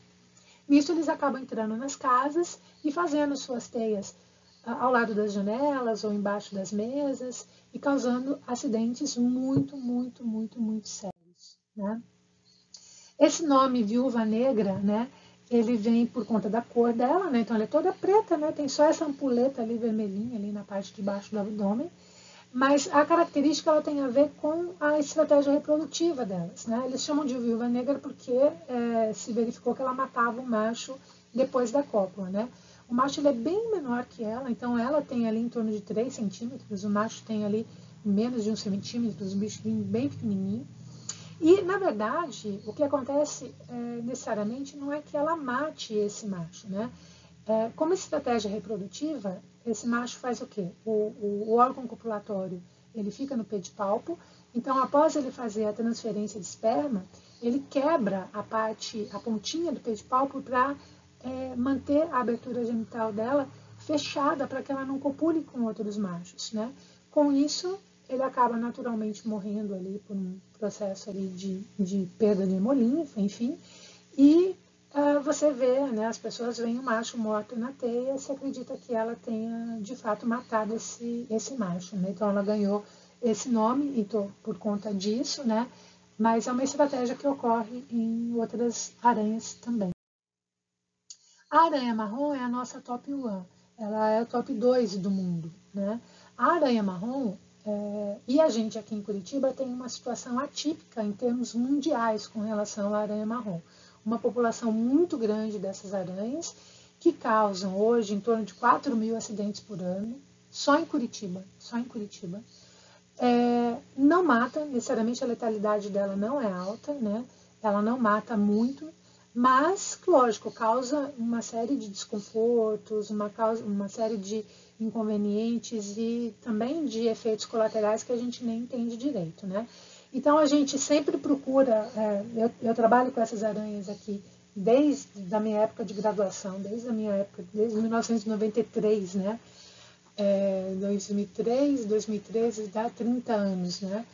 Nisso eles acabam entrando nas casas e fazendo suas teias ao lado das janelas ou embaixo das mesas e causando acidentes muito, muito, muito, muito sérios, né? Esse nome viúva negra, né? Ele vem por conta da cor dela, né? Então ela é toda preta, né? Tem só essa ampuleta ali vermelhinha ali na parte de baixo do abdômen. Mas a característica ela tem a ver com a estratégia reprodutiva delas, né? Eles chamam de viúva negra porque se verificou que ela matava o macho depois da cópula, né? O macho ele é bem menor que ela, então ela tem ali em torno de 3 centímetros, o macho tem ali menos de 1 centímetro, os bichos bem pequenininhos. E, na verdade, o que acontece necessariamente não é que ela mate esse macho, né? Como estratégia reprodutiva, esse macho faz o quê? O órgão copulatório ele fica no pedipalpo, então após ele fazer a transferência de esperma, ele quebra a pontinha do pedipalpo para manter a abertura genital dela fechada para que ela não copule com outros machos, né? Com isso, ele acaba naturalmente morrendo ali por um processo ali de perda de hemolinfa, enfim, e você vê, né, as pessoas veem o macho morto na teia, se acredita que ela tenha de fato matado esse macho, né? Então ela ganhou esse nome então, por conta disso, né? Mas é uma estratégia que ocorre em outras aranhas também. A aranha marrom é a nossa top 1, ela é a top 2 do mundo, né? A aranha marrom e a gente aqui em Curitiba tem uma situação atípica em termos mundiais com relação à aranha marrom. Uma população muito grande dessas aranhas que causam hoje em torno de 4.000 acidentes por ano, só em Curitiba, só em Curitiba. Não mata, necessariamente a letalidade dela não é alta, né? Ela não mata muito, mas, lógico, causa uma série de desconfortos, uma série de inconvenientes e também de efeitos colaterais que a gente nem entende direito, né? Então a gente sempre procura, eu trabalho com essas aranhas aqui desde a minha época de graduação, desde 1993, né? 2013, dá 30 anos, né?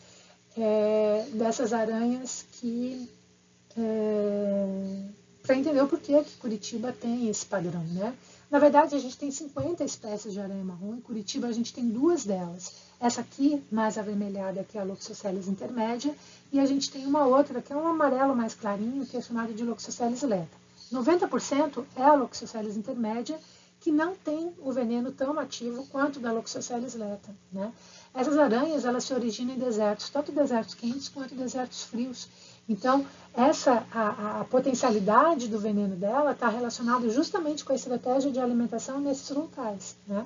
Dessas aranhas que para entender o porquê que Curitiba tem esse padrão, né? Na verdade, a gente tem 50 espécies de aranha marrom, em Curitiba a gente tem 2 delas. Essa aqui, mais avermelhada, que é a Loxosceles intermédia, e a gente tem uma outra, que é um amarelo mais clarinho, que é chamada de Loxosceles leta. 90% é a Loxosceles intermédia, que não tem o veneno tão ativo quanto da Loxosceles leta, né? Essas aranhas, elas se originam em desertos, tanto desertos quentes quanto desertos frios. Então, a potencialidade do veneno dela está relacionada justamente com a estratégia de alimentação nesses locais, né?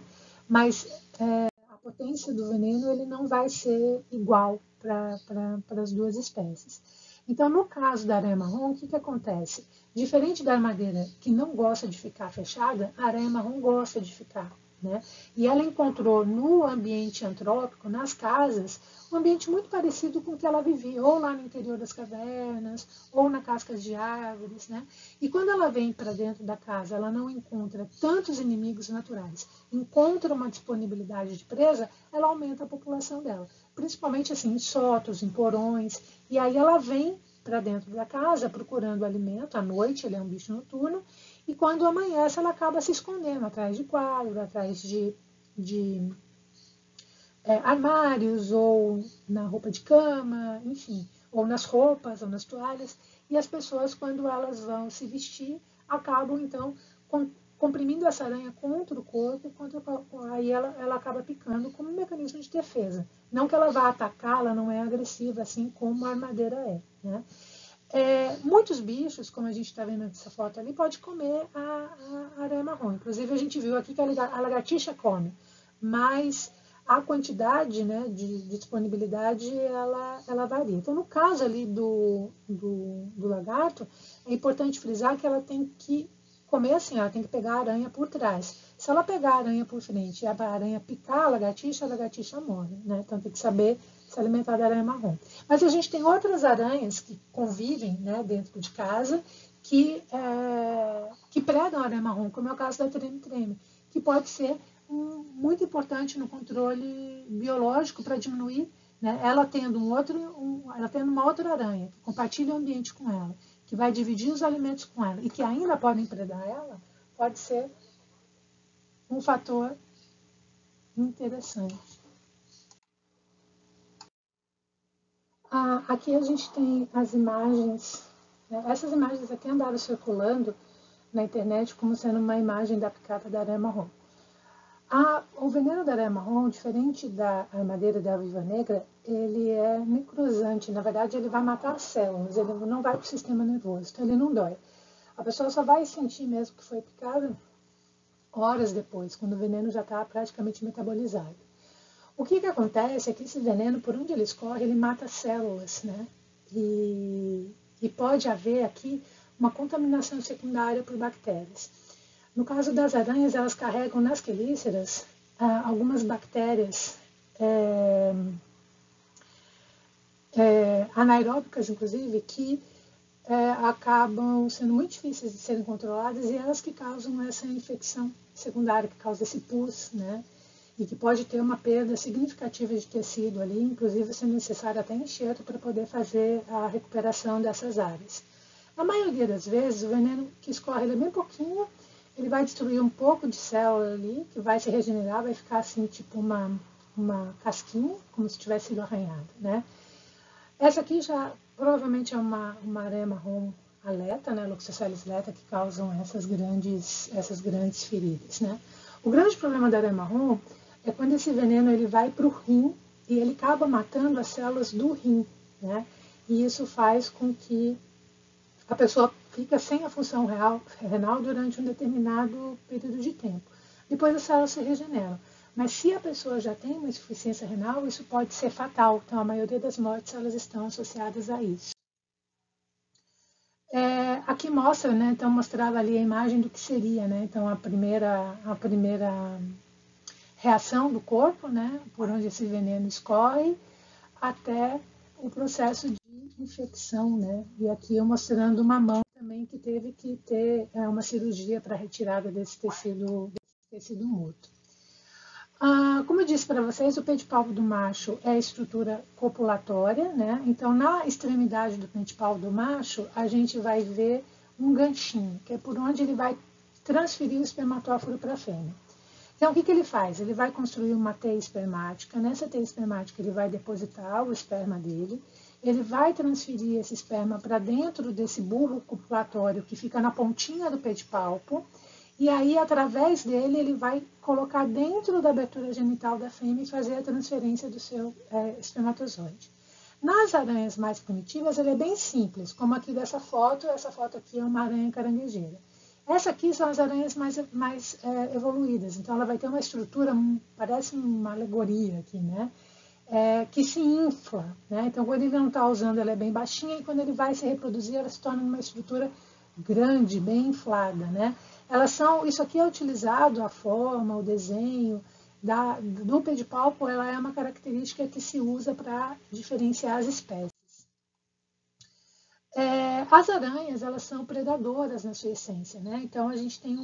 Mas a potência do veneno ele não vai ser igual para as 2 espécies. Então, no caso da aranha marrom, o que acontece? Diferente da armadeira, que não gosta de ficar fechada, a aranha marrom gosta de ficar, né? E ela encontrou no ambiente antrópico, nas casas, um ambiente muito parecido com o que ela vivia, ou lá no interior das cavernas, ou na cascas de árvores, né? E quando ela vem para dentro da casa, ela não encontra tantos inimigos naturais, encontra uma disponibilidade de presa, ela aumenta a população dela, principalmente assim em sótanos, em porões, e aí ela vem para dentro da casa procurando alimento à noite, ele é um bicho noturno, e quando amanhece ela acaba se escondendo atrás de quadro, atrás de armários, ou na roupa de cama, enfim, ou nas roupas, ou nas toalhas, e as pessoas, quando elas vão se vestir, acabam, então, comprimindo essa aranha contra o corpo, aí ela acaba picando como um mecanismo de defesa. Não que ela vá atacar, ela não é agressiva, assim como a armadeira é, né? Muitos bichos, como a gente está vendo nessa foto ali, pode comer a aranha marrom. Inclusive, a gente viu aqui que a lagartixa come, mas a quantidade, né, de disponibilidade ela varia. Então, no caso ali do lagarto, é importante frisar que ela tem que comer assim, ela tem que pegar a aranha por trás. Se ela pegar a aranha por frente e a aranha picar a lagartixa morre, né? Então tem que saber se alimentar da aranha marrom. Mas a gente tem outras aranhas que convivem, né, dentro de casa que predam a aranha marrom, como é o caso da treme-treme, que pode ser muito importante no controle biológico para diminuir, né, ela tendo uma outra aranha que compartilha o ambiente com ela, que vai dividir os alimentos com ela e que ainda podem predar ela, pode ser um fator interessante. Aqui a gente tem as imagens, né? Essas imagens aqui andaram circulando na internet como sendo uma imagem da picada da aranha marrom. veneno da aranha marrom, diferente da armadeira da viúva negra, ele é necrosante. Na verdade, ele vai matar as células, ele não vai para o sistema nervoso, então ele não dói. A pessoa só vai sentir mesmo que foi picada horas depois, quando o veneno já está praticamente metabolizado. O que acontece é que esse veneno, por onde ele escorre, ele mata células, né? E pode haver aqui uma contaminação secundária por bactérias. No caso das aranhas, elas carregam nas quelíceras algumas bactérias anaeróbicas, inclusive, que acabam sendo muito difíceis de serem controladas e elas que causam essa infecção secundária, que causa esse pus, né? E que pode ter uma perda significativa de tecido ali, inclusive sendo necessário até enxerto para poder fazer a recuperação dessas áreas. Na maioria das vezes, o veneno que escorre ele é bem pouquinho, ele vai destruir um pouco de célula ali, que vai se regenerar, vai ficar assim, tipo uma casquinha, como se tivesse sido arranhada, né? Essa aqui já provavelmente é uma aranha marrom aleta, né, Loxosceles leta, que causam essas grandes feridas, né? O grande problema da aranha marrom é quando esse veneno ele vai para o rim e ele acaba matando as células do rim, né? E isso faz com que a pessoa fica sem a função renal durante um determinado período de tempo. Depois as células se regeneram. Mas se a pessoa já tem uma insuficiência renal, isso pode ser fatal. Então, a maioria das mortes elas estão associadas a isso. Aqui mostra, né? Então, mostrava ali a imagem do que seria, né? Então, a primeira reação do corpo, né? Por onde esse veneno escorre, até o processo de infecção, né? E aqui eu mostrando uma mão também que teve que ter uma cirurgia para retirada desse tecido morto. Como eu disse para vocês, o pente-palpo do macho é a estrutura copulatória, né? Então, na extremidade do pente-palpo do macho, a gente vai ver um ganchinho, que é por onde ele vai transferir o espermatóforo para a fêmea. Então, o que ele faz? Ele vai construir uma teia espermática. Nessa teia espermática, ele vai depositar o esperma dele. Ele vai transferir esse esperma para dentro desse bulbo copulatório que fica na pontinha do pente-palpo. E aí, através dele, ele vai colocar dentro da abertura genital da fêmea e fazer a transferência do seu espermatozoide. Nas aranhas mais primitivas, ele é bem simples, como aqui dessa foto. Essa foto aqui é uma aranha caranguejeira. Essa aqui são as aranhas mais evoluídas. Então, ela vai ter uma estrutura, parece uma alegoria aqui, né? Que se infla, né? Então, quando ele não está usando, ela é bem baixinha, e quando ele vai se reproduzir, ela se torna uma estrutura grande, bem inflada, né? Isso aqui é utilizado, a forma, o desenho do pedipalpo, ela é uma característica que se usa para diferenciar as espécies. As aranhas, elas são predadoras na sua essência, né? Então, a gente tem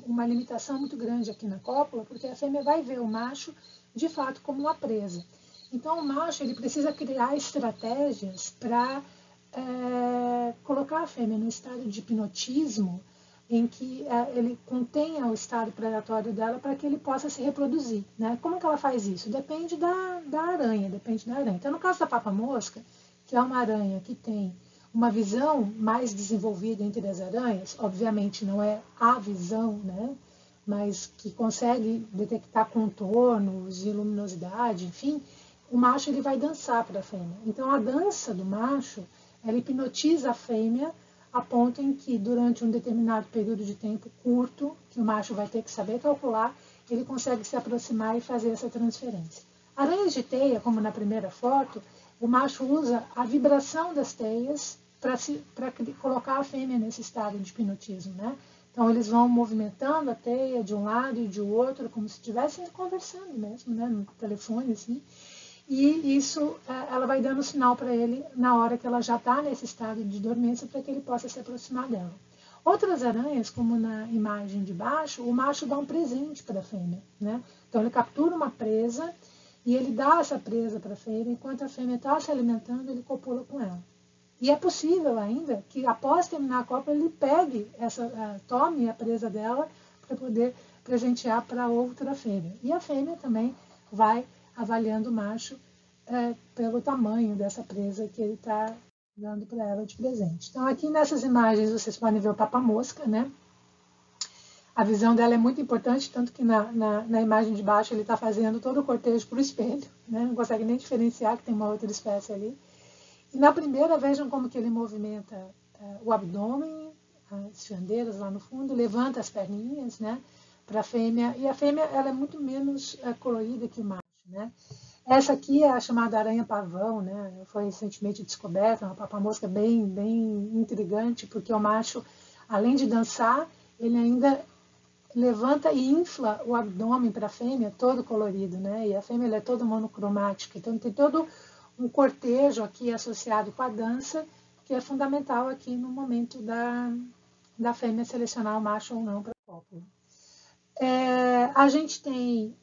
uma limitação muito grande aqui na cópula, porque a fêmea vai ver o macho, de fato, como uma presa. Então, o macho ele precisa criar estratégias para colocar a fêmea no estado de hipnotismo, em que ele contenha o estado predatório dela para que ele possa se reproduzir, né? Como que ela faz isso? Depende da aranha, depende da aranha. Então, no caso da papa-mosca, que é uma aranha que tem uma visão mais desenvolvida entre as aranhas, obviamente não é a visão, né? Mas que consegue detectar contornos de luminosidade, enfim, o macho ele vai dançar para a fêmea. Então, a dança do macho, ela hipnotiza a fêmea a ponto em que, durante um determinado período de tempo curto, que o macho vai ter que saber calcular, ele consegue se aproximar e fazer essa transferência. Aranhas de teia, como na primeira foto, o macho usa a vibração das teias para colocar a fêmea nesse estado de hipnotismo, né? Então, eles vão movimentando a teia de um lado e de outro, como se estivessem conversando mesmo, né? No telefone, assim. E isso, ela vai dando sinal para ele na hora que ela já está nesse estado de dormência, para que ele possa se aproximar dela. Outras aranhas, como na imagem de baixo, o macho dá um presente para a fêmea, né? Então, ele captura uma presa e ele dá essa presa para a fêmea. Enquanto a fêmea está se alimentando, ele copula com ela. E é possível ainda que, após terminar a cópula, ele pegue tome a presa dela para poder presentear para outra fêmea. E a fêmea também vai avaliando o macho pelo tamanho dessa presa que ele está dando para ela de presente. Então, aqui nessas imagens vocês podem ver o papa-mosca, né? A visão dela é muito importante, tanto que na imagem de baixo ele está fazendo todo o cortejo para o espelho, né? Não consegue nem diferenciar que tem uma outra espécie ali. E na primeira, vejam como que ele movimenta o abdômen, as fiandeiras lá no fundo, levanta as perninhas, né, para a fêmea. E a fêmea ela é muito menos colorida que o macho, né? Essa aqui é a chamada aranha-pavão, né? Foi recentemente descoberta, uma papamosca bem intrigante, porque o macho, além de dançar, ele ainda levanta e infla o abdômen para a fêmea, todo colorido, né? E a fêmea ela é toda monocromática, então tem todo um cortejo aqui associado com a dança, que é fundamental aqui no momento da fêmea selecionar o macho ou não para a cópula. A gente tem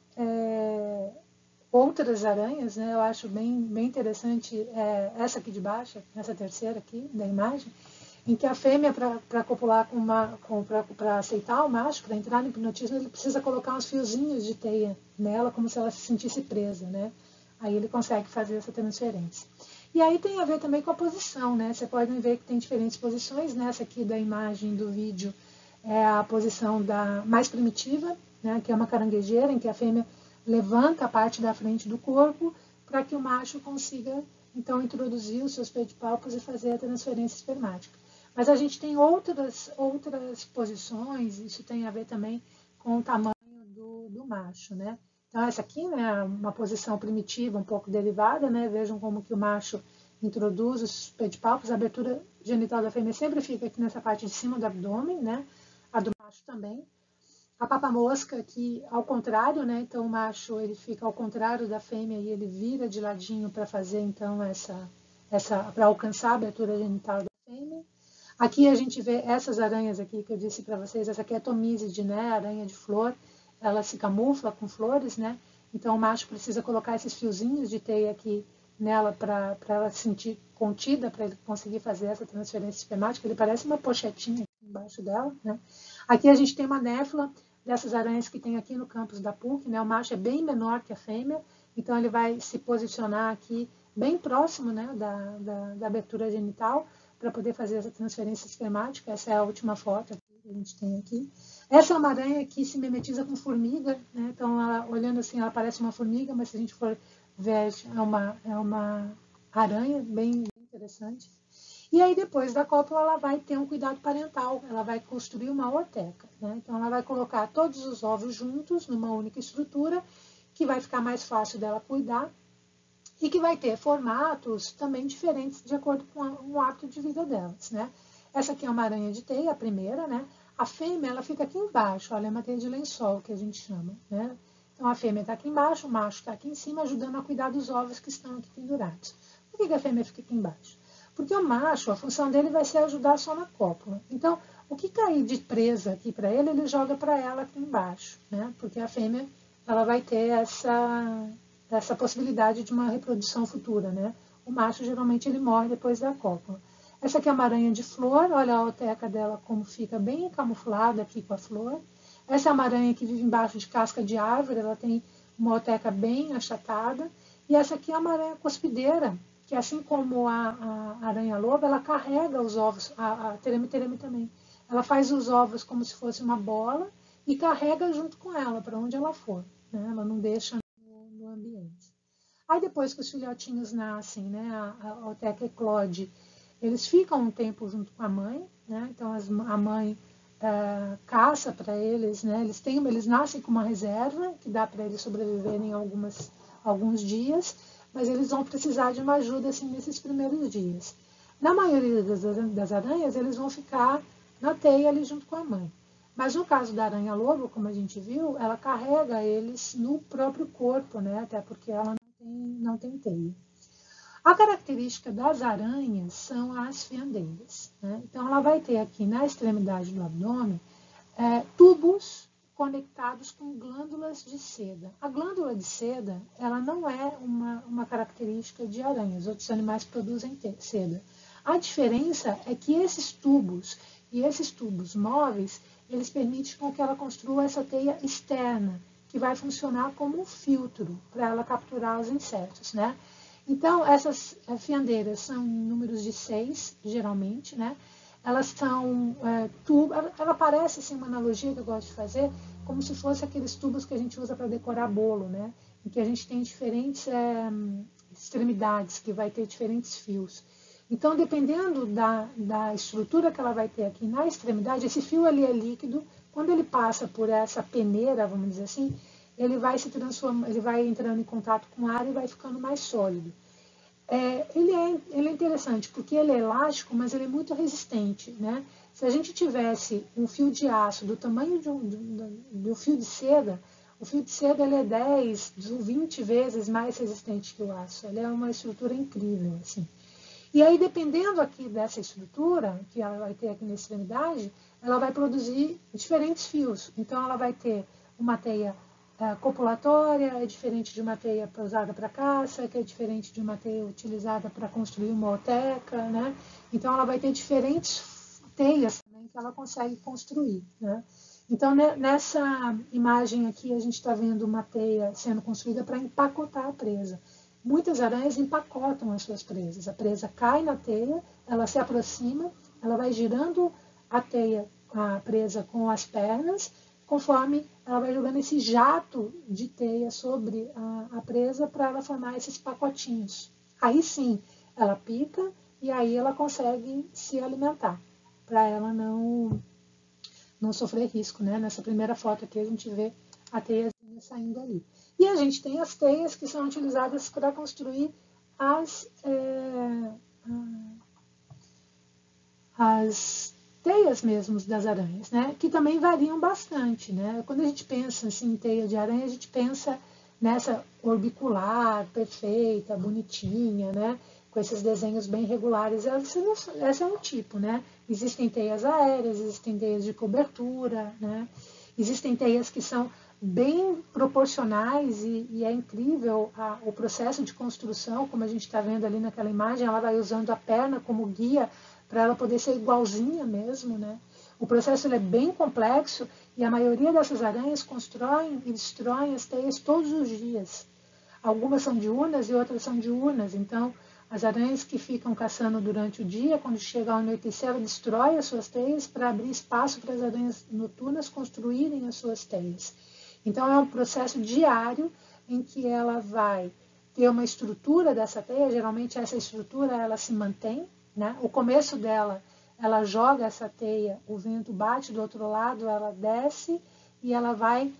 outras aranhas, né? Eu acho bem interessante essa aqui de baixo, essa terceira aqui da imagem, em que a fêmea, para copular para aceitar o macho, para entrar no hipnotismo, ele precisa colocar uns fiozinhos de teia nela, como se ela se sentisse presa, né? Aí ele consegue fazer essa transferência. E aí tem a ver também com a posição, né? Você pode ver que tem diferentes posições. Nessa aqui da imagem do vídeo é a posição mais primitiva, né? Que é uma caranguejeira, em que a fêmea levanta a parte da frente do corpo para que o macho consiga, então, introduzir os seus pedipalpos e fazer a transferência espermática. Mas a gente tem outras posições, isso tem a ver também com o tamanho do macho, né? Então, essa aqui, né, uma posição primitiva, um pouco derivada, né? Vejam como que o macho introduz os pedipalpos, a abertura genital da fêmea sempre fica aqui nessa parte de cima do abdômen, né? A do macho também. A papamosca aqui, ao contrário, né? Então, o macho, ele fica ao contrário da fêmea e ele vira de ladinho para fazer, então, para alcançar a abertura genital da fêmea. Aqui a gente vê essas aranhas aqui que eu disse para vocês, essa aqui é a tomíside, né? Aranha de flor. Ela se camufla com flores, né? Então o macho precisa colocar esses fiozinhos de teia aqui nela para ela se sentir contida, para ele conseguir fazer essa transferência espermática. Ele parece uma pochetinha aqui embaixo dela, né? Aqui a gente tem uma néfila dessas aranhas que tem aqui no campus da PUC, né? O macho é bem menor que a fêmea, então ele vai se posicionar aqui bem próximo, né, da abertura genital para poder fazer essa transferência espermática. Essa é a última foto que a gente tem aqui. Essa é uma aranha que se mimetiza com formiga, né? Então, ela, olhando assim, ela parece uma formiga, mas se a gente for ver, é uma aranha bem interessante. E aí, depois da cópula, ela vai ter um cuidado parental, ela vai construir uma ooteca, né? Então, ela vai colocar todos os ovos juntos numa única estrutura, que vai ficar mais fácil dela cuidar, e que vai ter formatos também diferentes de acordo com o hábito de vida delas, né? Essa aqui é uma aranha de teia, a primeira, né? A fêmea, ela fica aqui embaixo, olha, é uma teia de lençol, que a gente chama, né? Então, a fêmea está aqui embaixo, o macho está aqui em cima, ajudando a cuidar dos ovos que estão aqui pendurados. Por que a fêmea fica aqui embaixo? Porque o macho, a função dele vai ser ajudar só na cópula. Então, o que cair de presa aqui para ele, ele joga para ela aqui embaixo, né? Porque a fêmea, ela vai ter essa possibilidade de uma reprodução futura, né? O macho, geralmente, ele morre depois da cópula. Essa aqui é uma aranha de flor, olha a ooteca dela como fica bem camuflada aqui com a flor. Essa é uma aranha que vive embaixo de casca de árvore, ela tem uma ooteca bem achatada. E essa aqui é uma aranha cuspideira, que assim como a aranha-loba, ela carrega os ovos, a tereme-tereme também. Ela faz os ovos como se fosse uma bola e carrega junto com ela, para onde ela for, né? Ela não deixa no ambiente. Aí depois que os filhotinhos nascem, né, a ooteca eclode, eles ficam um tempo junto com a mãe, né? Então a mãe caça para eles, né? Eles nascem com uma reserva que dá para eles sobreviverem alguns dias, mas eles vão precisar de uma ajuda assim, nesses primeiros dias. Na maioria das aranhas, eles vão ficar na teia ali junto com a mãe. Mas no caso da aranha-lobo, como a gente viu, ela carrega eles no próprio corpo, né? Até porque ela não tem teia. A característica das aranhas são as fiandeiras, né? Então, ela vai ter aqui na extremidade do abdômen tubos conectados com glândulas de seda. A glândula de seda, ela não é uma característica de aranhas, outros animais produzem seda. A diferença é que esses tubos e esses tubos móveis, eles permitem com que ela construa essa teia externa, que vai funcionar como um filtro para ela capturar os insetos, né? Então, essas fiandeiras são em números de 6, geralmente, né? elas são ela parece assim, uma analogia que eu gosto de fazer, como se fosse aqueles tubos que a gente usa para decorar bolo, né? Em que a gente tem diferentes extremidades, que vai ter diferentes fios. Então, dependendo da estrutura que ela vai ter aqui na extremidade, esse fio ali é líquido. Quando ele passa por essa peneira, vamos dizer assim, ele vai se transformando, ele vai entrando em contato com o ar e vai ficando mais sólido. Ele é interessante porque ele é elástico, mas ele é muito resistente, né? Se a gente tivesse um fio de aço do tamanho de um fio de seda, o fio de seda ele é 10, 20 vezes mais resistente que o aço. Ele é uma estrutura incrível, assim. E aí, dependendo aqui dessa estrutura que ela vai ter aqui na extremidade, ela vai produzir diferentes fios. Então, ela vai ter uma teia copulatória, é diferente de uma teia usada para caça, que é diferente de uma teia utilizada para construir uma oteca, né? Então, ela vai ter diferentes teias também que ela consegue construir, né? Então, nessa imagem aqui, a gente está vendo uma teia sendo construída para empacotar a presa. Muitas aranhas empacotam as suas presas. A presa cai na teia, ela se aproxima, ela vai girando a teia, a presa com as pernas, conforme ela vai jogando esse jato de teia sobre a presa para ela formar esses pacotinhos. Aí sim, ela pica e aí ela consegue se alimentar, para ela não sofrer risco, né? Nessa primeira foto aqui a gente vê a teiazinha saindo ali. E a gente tem as teias que são utilizadas para construir as teias mesmo das aranhas, né? Que também variam bastante, né? Quando a gente pensa assim, em teia de aranha, a gente pensa nessa orbicular, perfeita, bonitinha, né? Com esses desenhos bem regulares. Essa é um tipo, né? Existem teias aéreas, existem teias de cobertura, né? Existem teias que são bem proporcionais e é incrível o processo de construção, como a gente está vendo ali naquela imagem, ela vai usando a perna como guia para ela poder ser igualzinha mesmo, né? O processo ele é bem complexo e a maioria dessas aranhas constroem e destroem as teias todos os dias. Algumas são diurnas e outras são diurnas, então as aranhas que ficam caçando durante o dia, quando chega ao anoitecer, ela destrói as suas teias para abrir espaço para as aranhas noturnas construírem as suas teias. Então é um processo diário em que ela vai ter uma estrutura dessa teia, geralmente essa estrutura ela se mantém, né? O começo dela, ela joga essa teia, o vento bate do outro lado, ela desce e ela vai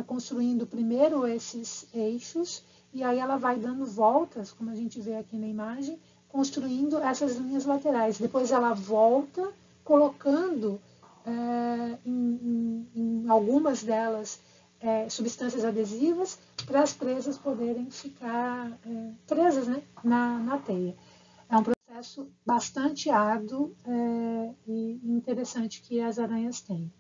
construindo primeiro esses eixos e aí ela vai dando voltas, como a gente vê aqui na imagem, construindo essas linhas laterais. Depois ela volta colocando em algumas delas substâncias adesivas para as presas poderem ficar presas, né, na teia. É um processo bastante árduo e interessante que as aranhas têm.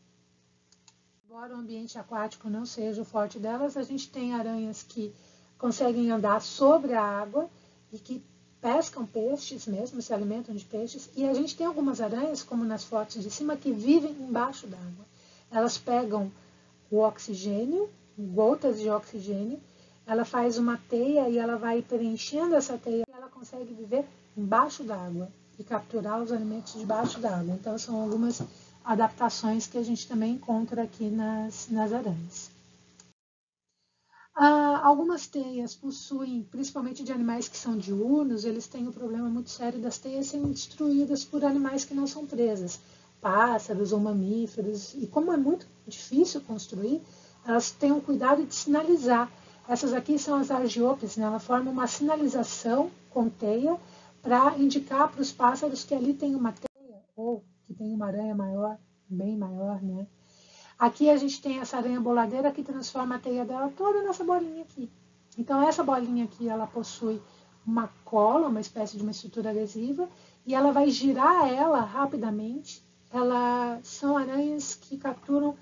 Embora o ambiente aquático não seja o forte delas, a gente tem aranhas que conseguem andar sobre a água e que pescam peixes mesmo, se alimentam de peixes. E a gente tem algumas aranhas, como nas fotos de cima, que vivem embaixo d'água. Elas pegam o oxigênio, gotas de oxigênio, ela faz uma teia e ela vai preenchendo essa teia e ela consegue viver embaixo d'água e capturar os alimentos debaixo d'água. Então são algumas adaptações que a gente também encontra aqui nas aranhas. Algumas teias possuem, principalmente de animais que são diurnos, eles têm um problema muito sério das teias serem destruídas por animais que não são presas, pássaros ou mamíferos. E como é muito difícil construir, elas têm o cuidado de sinalizar. Essas aqui são as argiopes, né? Ela forma uma sinalização com teia para indicar para os pássaros que ali tem uma teia ou que tem uma aranha maior, bem maior, né? Aqui a gente tem essa aranha boladeira que transforma a teia dela toda nessa bolinha aqui. Então essa bolinha aqui, ela possui uma cola, uma espécie de uma estrutura adesiva, e ela vai girar ela rapidamente. São aranhas que capturam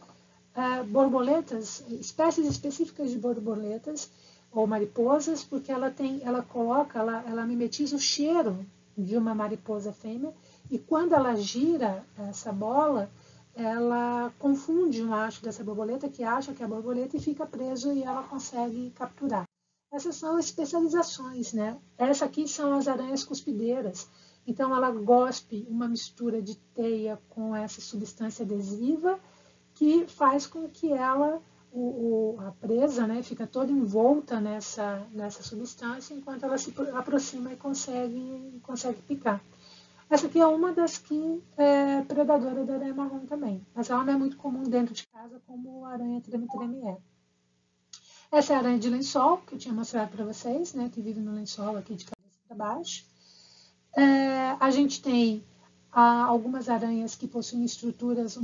borboletas, espécies específicas de borboletas ou mariposas, porque ela mimetiza o cheiro de uma mariposa fêmea, e quando ela gira essa bola, ela confunde o macho dessa borboleta, que acha que é a borboleta, e fica preso e ela consegue capturar. Essas são as especializações, né? Essa aqui são as aranhas cuspideiras, Então ela gospe uma mistura de teia com essa substância adesiva que faz com que ela, a presa, né, fica toda envolta nessa substância enquanto ela se aproxima e consegue picar. Essa aqui é uma das que é predadora da aranha marrom também, mas ela não é muito comum dentro de casa como a aranha treme-treme é. Essa é a aranha de lençol, que eu tinha mostrado para vocês, né, que vive no lençol aqui de cabeça para baixo. A gente tem algumas aranhas que possuem uma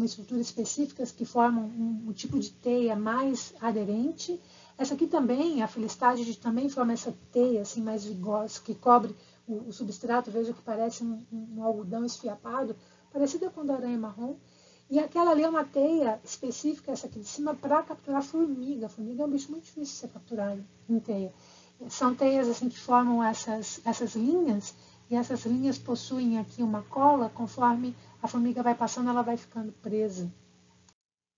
estrutura específicas que formam um tipo de teia mais aderente. Essa aqui também, a Filistade, também forma essa teia assim, mais vigosa, que cobre o substrato, veja que parece um algodão esfiapado, parecida com a da aranha marrom. E aquela ali é uma teia específica, essa aqui de cima, para capturar formiga. A formiga é um bicho muito difícil de ser capturado em teia. São teias assim que formam essas linhas, e essas linhas possuem aqui uma cola, conforme a formiga vai passando, ela vai ficando presa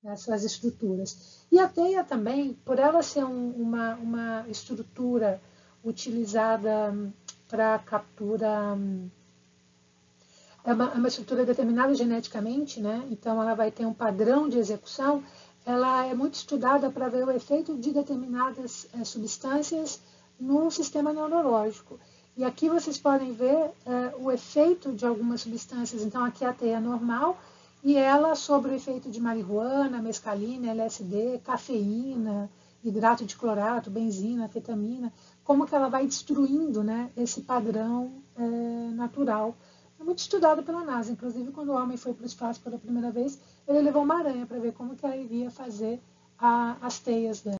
nessas estruturas. E a teia também, por ela ser uma estrutura utilizada para captura, é uma estrutura determinada geneticamente, né? Então ela vai ter um padrão de execução, ela é muito estudada para ver o efeito de determinadas substâncias no sistema neurológico. E aqui vocês podem ver o efeito de algumas substâncias. Então aqui a teia normal e ela sobre o efeito de marihuana, mescalina, LSD, cafeína, hidrato de clorato, benzina, ketamina, como que ela vai destruindo, né, esse padrão natural. É muito estudado pela NASA. Inclusive, quando o homem foi para o espaço pela primeira vez, ele levou uma aranha para ver como que ela iria fazer as teias dela.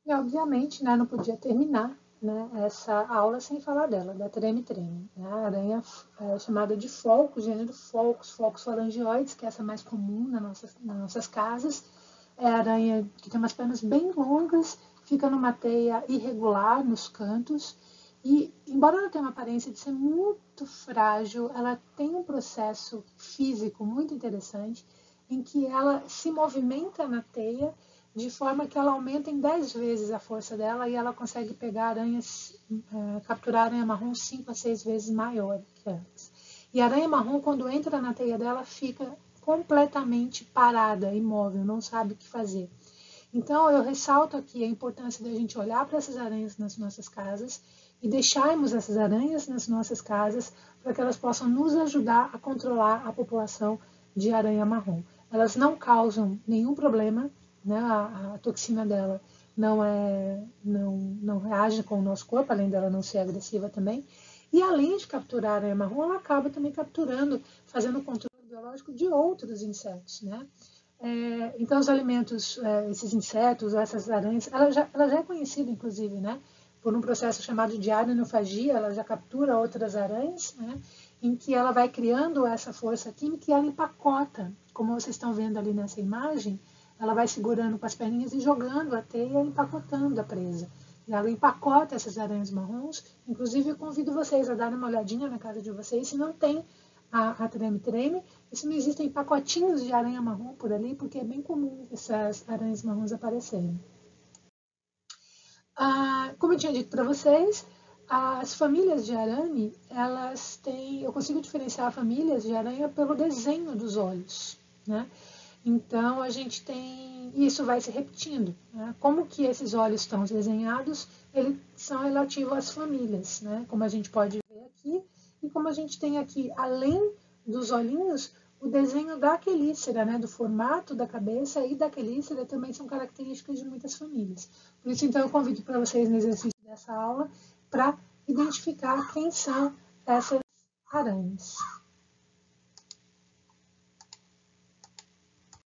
E, obviamente, né, não podia terminar, né, essa aula sem falar dela, da treme-treme. Né? A aranha chamada de folco, gênero Folcos falangioides, que é essa mais comum nas nossas casas. É a aranha que tem umas pernas bem longas, fica numa teia irregular nos cantos. E, embora ela tenha uma aparência de ser muito frágil, ela tem um processo físico muito interessante, em que ela se movimenta na teia de forma que ela aumenta em 10 vezes a força dela e ela consegue pegar aranhas, capturar a aranha marrom 5 a 6 vezes maior que antes. E a aranha marrom, quando entra na teia dela, fica completamente parada, imóvel, não sabe o que fazer. Então, eu ressalto aqui a importância da gente olhar para essas aranhas nas nossas casas e deixarmos essas aranhas nas nossas casas para que elas possam nos ajudar a controlar a população de aranha marrom. Elas não causam nenhum problema, né? A toxina dela não reage com o nosso corpo, além dela não ser agressiva também. E além de capturar a aranha marrom, ela acaba também capturando, fazendo o controle biológico de outros insetos, né? Então, os alimentos, esses insetos, essas aranhas, ela já é conhecida, inclusive, né, por um processo chamado de arenofagia, ela já captura outras aranhas, né, em que ela vai criando essa força química e ela empacota, como vocês estão vendo ali nessa imagem, ela vai segurando com as perninhas e jogando a teia e empacotando a presa. E ela empacota essas aranhas marrons, inclusive eu convido vocês a darem uma olhadinha na casa de vocês, se não tem a treme-treme, e se não existem pacotinhos de aranha marrom por ali, porque é bem comum essas aranhas marrons aparecerem. Como eu tinha dito para vocês, as famílias de arame, elas têm, eu consigo diferenciar famílias de aranha pelo desenho dos olhos, né? Então, a gente tem, isso vai se repetindo, né? Como que esses olhos estão desenhados, eles são relativos às famílias, né? Como a gente pode ver aqui, e como a gente tem aqui, além dos olhinhos, o desenho da quelícera, né? Do formato da cabeça e da quelícera também são características de muitas famílias. Por isso, então, eu convido para vocês no exercício dessa aula para identificar quem são essas aranhas.